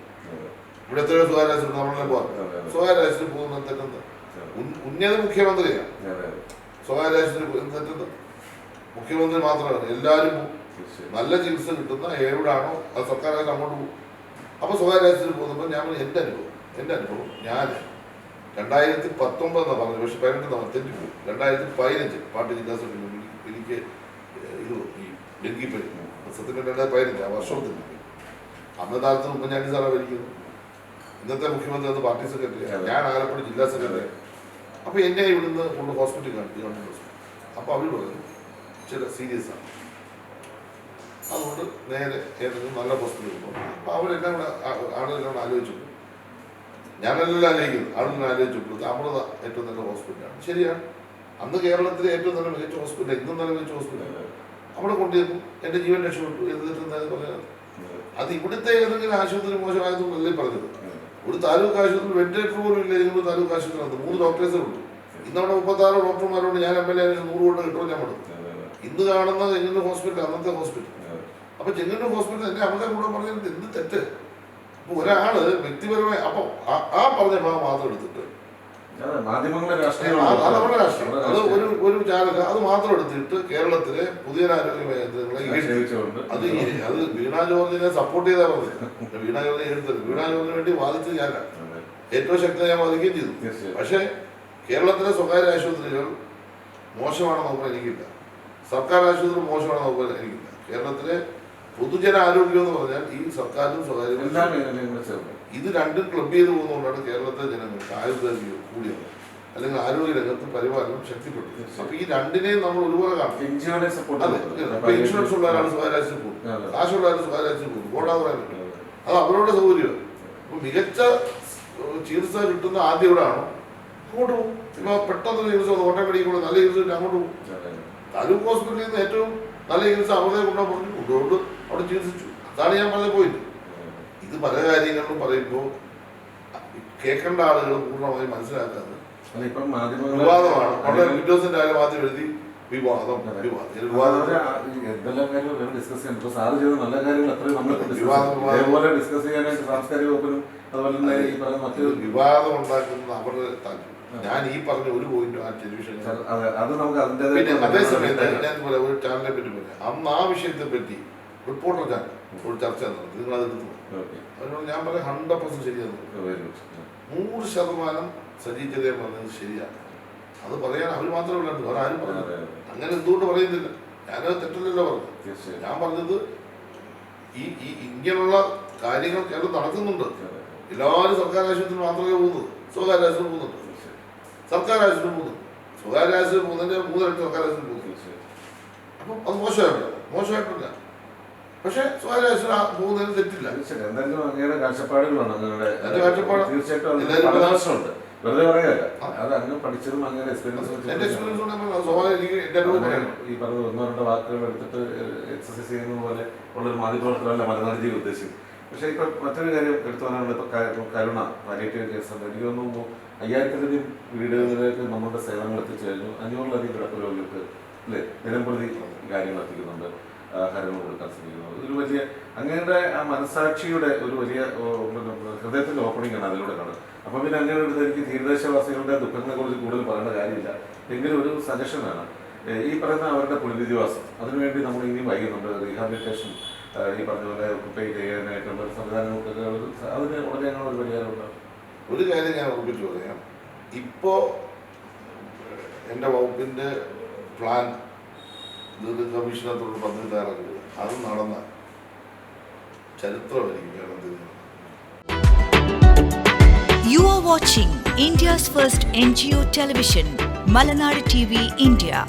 ഇവിടെ എത്രയോ സ്വകാര്യ ആശുപത്രി നമ്മളെ പോകാം. സ്വകാര്യ ആശുപത്രി പോകുന്ന തെറ്റെന്ത്? ഉന്നത മുഖ്യമന്ത്രിയാണ് സ്വകാര്യ ആശുപത്രി തെറ്റെന്ത്? മുഖ്യമന്ത്രി മാത്രമാണ്. എല്ലാവരും നല്ല ചികിത്സ കിട്ടുന്ന എവിടാണോ അത് സർക്കാർ അങ്ങോട്ട് പോകും. അപ്പോൾ സ്വകാര്യ ആശുപത്രി പോകുമ്പോൾ ഞാൻ എൻ്റെ അനുഭവം ഞാൻ 2019 എന്നാണ് പറഞ്ഞത്, പക്ഷെ 18 തെറ്റിപ്പോയി. 2015 പാർട്ടി ജില്ലാ സെക്രട്ടറി എനിക്ക് ഇത് ഈ ഡെങ്കിപ്പനി സത്യം 2015 ആ വർഷത്തിൽ അന്ന് കാലത്ത് ഉമ്മൻചാണ്ടി സാറാണ് ഭരിക്കുന്നത്. ഇന്നത്തെ മുഖ്യമന്ത്രി അന്ന് പാർട്ടി സെക്രട്ടറി, ഞാൻ ആലപ്പുഴ ജില്ലാ സെക്രട്ടറി. അപ്പോൾ എന്നെ ഇവിടുന്ന് കൊണ്ട് ഹോസ്പിറ്റലിൽ കാണിച്ചു, ഗവൺമെൻറ് ഹോസ്പിറ്റൽ. അപ്പോൾ അവർ പറഞ്ഞു ചില സീരിയസ് ആണ്, അതുകൊണ്ട് നേരെ ഏതെങ്കിലും നല്ല ഹോസ്പിറ്റലിൽ പോകും. അപ്പോൾ അവരെല്ലാം കൂടെ ആളുകളെല്ലാം ആലോചിച്ചു, ഞാനെല്ലാം ആലോചിക്കുന്നു, ആളുകൾ ആലോചിച്ചു അമൃത ഏറ്റവും നല്ല ഹോസ്പിറ്റലാണ്. ശരിയാണ്, അന്ന് കേരളത്തിലെ ഏറ്റവും നല്ല മികച്ച ഹോസ്പിറ്റൽ, ഇന്നും നല്ല മികച്ച ഹോസ്പിറ്റൽ. അവിടെ കൊണ്ടുവന്നു, എൻ്റെ ജീവൻ രക്ഷപ്പെട്ടു. എന്ത് തെറ്റുന്നത് പറഞ്ഞാൽ അത് ഇവിടുത്തെ ഏതെങ്കിലും ആശുപത്രി മോശമായതൊന്നല്ലേ പറഞ്ഞത്. ഒരു താലൂക്ക് ആശുപത്രി വെന്റിലേറ്റർ പോലും ഇല്ല. ഇതിന് താലൂക്ക് ആശുപത്രി 3 ഡോക്ടേഴ്സേ ഉള്ളൂ. ഇന്നവിടെ 36 ഡോക്ടർമാരോട് ഞാൻ MLA 100 കൊണ്ട് കിട്ടുമോ ഞാൻ കൊടുക്കും. ഇന്ന് കാണുന്ന ചെങ്ങന്നൂർ ഹോസ്പിറ്റൽ അന്നത്തെ ഹോസ്പിറ്റൽ. അപ്പൊ ചെങ്ങന്നൂർ ഹോസ്പിറ്റൽ എന്നെ അവരുടെ കൂടെ പറഞ്ഞത് എന്ത് തെറ്റ്? അപ്പൊ ഒരാള് വ്യക്തിപരമായി അപ്പൊ ആ പറഞ്ഞ ഭാഗം മാത്രം എടുത്തിട്ട് മാധ്യമങ്ങളുടെ അത് അവരുടെ രാഷ്ട്രീയം, അത് ഒരു ചാനൽ അത് മാത്രം എടുത്തിട്ട് കേരളത്തിലെ പൊതുജനാരോഗ്യ മേഖലകളെ അത് വീണ ജോർജിനെ സപ്പോർട്ട് ചെയ്താൽ പറഞ്ഞത്. വീണ ജോർജിനെ എടുത്തത്, വീണ ജോർജിന് വേണ്ടി വാദിച്ചത് ഞാനാണ്. ഏറ്റവും ശക്തമായി ഞാൻ വാദിക്കുകയും ചെയ്തു. പക്ഷേ കേരളത്തിലെ സ്വകാര്യ ആശുപത്രികൾ മോശമാണെന്ന് നോക്കാൻ എനിക്കില്ല, സർക്കാർ ആശുപത്രി മോശമാണെന്ന് നോക്കാൻ എനിക്കില്ല. കേരളത്തിലെ പൊതുജന ആരോഗ്യം എന്ന് പറഞ്ഞാൽ ഈ സർക്കാരും സ്വകാര്യവും ഇത് രണ്ടും ക്ലബ് ചെയ്ത് പോകുന്നതുകൊണ്ടാണ് കേരളത്തിലെ ജനങ്ങൾക്ക് ആയുർദൈർഘ്യം കൂടിയത്, അല്ലെങ്കിൽ ആരോഗ്യ രംഗത്ത് പരിപാലനം ശക്തിപ്പെട്ടു. അപ്പൊ ഈ രണ്ടിനെയും നമ്മൾ ഒരുപോലെ കാണും. ഇൻഷുറൻസ് ഉള്ളവരാണ് സ്വകാര്യ ആശുപത്രി പോകും, കാശുള്ളവരാണ് സ്വകാര്യ ആശുപത്രി പോകും, പോടാൻ പറയാൻ പറ്റില്ല. അത് അവരുടെ സൗകര്യം. അപ്പൊ മികച്ച ചികിത്സ കിട്ടുന്ന ആദ്യം എവിടെയാണോ അങ്ങോട്ട് പോകും. ഇപ്പൊ പെട്ടെന്ന് ചികിത്സ കോട്ടയം മെഡിക്കൽ നല്ല ചികിത്സ അങ്ങോട്ട് പോകും. താലൂക്ക് ഹോസ്പിറ്റലിൽ നിന്ന് ഏറ്റവും നല്ല ചികിത്സ അവിടെ കൊണ്ടാ പറഞ്ഞു, കൊണ്ടുകൊണ്ട് അവിടെ ചികിത്സിച്ചു. അതാണ് ഞാൻ പറഞ്ഞ പോയിന്റ്. ഇത് പല കാര്യങ്ങളിലും പറയുമ്പോൾ കേൾക്കേണ്ട ആളുകൾ പൂർണ്ണമായി മനസ്സിലാക്കാതെ വിവാദമാണ്. വളരെ വിദ്യാഭ്യാസത്തിന്റെ കാര്യം ആദ്യം എഴുതി വിവാദം എന്തെല്ലാം കാര്യങ്ങൾ ഡിസ്കസ് ചെയ്യാൻ സാറ് ചെയ്ത നല്ല കാര്യങ്ങൾ അത്രയും നമ്മൾ ഡിസ്കസ് ചെയ്യാനായിട്ട് സാംസ്കാരിക വകുപ്പിനും അതുപോലെ തന്നെ ഈ പറഞ്ഞ മറ്റു വിവാദം ഉണ്ടാക്കുന്ന അവരുടെ താല്പര്യം. ഞാൻ ഈ പറഞ്ഞ ഒരു പോയിന്റ് ആ ടെലിവിഷൻ അത് നമുക്ക് അതിന്റെ അതേസമയത്ത് ഞാൻ പോലെ ഒരു ചാനലിനെ പറ്റി പറയാം. അന്ന് ആ വിഷയത്തെ പറ്റി റിപ്പോർട്ടർ ചാനൽ ഒരു ചർച്ച നടത്തി, നിങ്ങൾ അതെടുത്തു. അതിനോട് ഞാൻ പറയാം 100% ശരിയാണ്, 100% സജി ചെറിയാൻ പറഞ്ഞത് ശരിയാണ്. അത് പറയാൻ അവർ മാത്രമല്ല, വേറെ ആരും പറഞ്ഞു. അങ്ങനെ എന്തുകൊണ്ട് പറയുന്നില്ല? ഞാനത് തെറ്റല്ലല്ലോ പറഞ്ഞു. ഞാൻ പറഞ്ഞത് ഈ ഇങ്ങനെയുള്ള കാര്യങ്ങൾ കേരളം നടക്കുന്നുണ്ട്. എല്ലാവരും സർക്കാർ ആശുപത്രി മാത്രമേ പോകുന്നത്, സ്വകാര്യ ആശുപത്രി പോകുന്നുണ്ട്. സർക്കാർ ആശുപത്രി പോകുന്നു, സ്വകാര്യ ആശുപത്രി പോകുന്നതിന്റെ 3 ഇരട്ടി സർക്കാർ ആശുപത്രി പോകുന്നു. അപ്പം അത് മോശമായിട്ടില്ല. പക്ഷെ സ്വകാര്യ ആശുപത്രി പോകുന്നതിന് തെറ്റില്ല. എന്തെങ്കിലും അങ്ങയുടെ കാഴ്ചപ്പാടുകളാണ് തീർച്ചയായിട്ടും. വെറുതെ പറയാല്ല, അത് അങ്ങ് പഠിച്ചതും അങ്ങനെ എക്സ്പീരിയൻസ് ഈ പറഞ്ഞ 1-2 വാക്കുകൾ എടുത്തിട്ട് എക്സസൈസ് ചെയ്യുന്ന പോലെ ഉള്ളൊരു മാധ്യമപ്രവർത്തനമല്ല മലനാട് ജീവി ഉദ്ദേശിക്കും. പക്ഷേ ഇപ്പം മറ്റൊരു കാര്യം എടുത്തു പറയാനുള്ളത്, ഇപ്പം കരുണ പാലിയേറ്റീവ് കേസുണ്ട്. എനിക്ക് തോന്നുന്നു 5000-ലധികം വീടുകളിലേക്ക് നമ്മുടെ സേവനങ്ങൾ എത്തിച്ചു കഴിഞ്ഞു. 500-ലധികം കിടപ്പ് രോഗികൾക്ക് അല്ലേ ദിനംപ്രതി കാര്യങ്ങൾ എത്തിക്കുന്നുണ്ട്, ആഹാരങ്ങൾ കൊടുക്കാൻ ശ്രമിക്കുന്നത്. ഒരു വലിയ അങ്ങയുടെ ആ മനസാക്ഷിയുടെ ഒരു വലിയ ഹൃദയത്തിൻ്റെ ഓപ്പണിംഗ് ആണ് അതിലൂടെ കാണുന്നത്. അപ്പം പിന്നെ അങ്ങനെ എടുത്ത് എനിക്ക് തീരദേശവാസികളുടെ ദുഃഖങ്ങളെ കുറിച്ച് കൂടുതൽ പറയേണ്ട കാര്യമില്ല. എങ്കിലും ഒരു സജഷനാണ് ഈ പറയുന്ന അവരുടെ പുനരധിവാസം. അതിനുവേണ്ടി നമ്മൾ ഇനിയും വൈകുന്നുണ്ട്. റീഹാബിലിറ്റേഷൻ ഈ പറഞ്ഞ പോലെ കുപ്പൈ ചെയ്യാനായിട്ടുള്ള ഒരു സംവിധാനങ്ങൾക്കൊക്കെ അതിന് വളരെ ഞങ്ങൾ ഒരു പരിഹാരമുണ്ടാകും. ഒരു കാര്യം ഞാൻ ഉറപ്പിച്ചു പറയാം, ഇപ്പോൾ എൻ്റെ വകുപ്പിൻ്റെ പ്ലാൻ കമ്മീഷനത്തോട് പദ്ധതി തയ്യാറാക്കുക, അത് നടന്ന ചരിത്രമായിരിക്കും കേരളത്തിൽ. You are watching India's first NGO television, Malanadu TV India.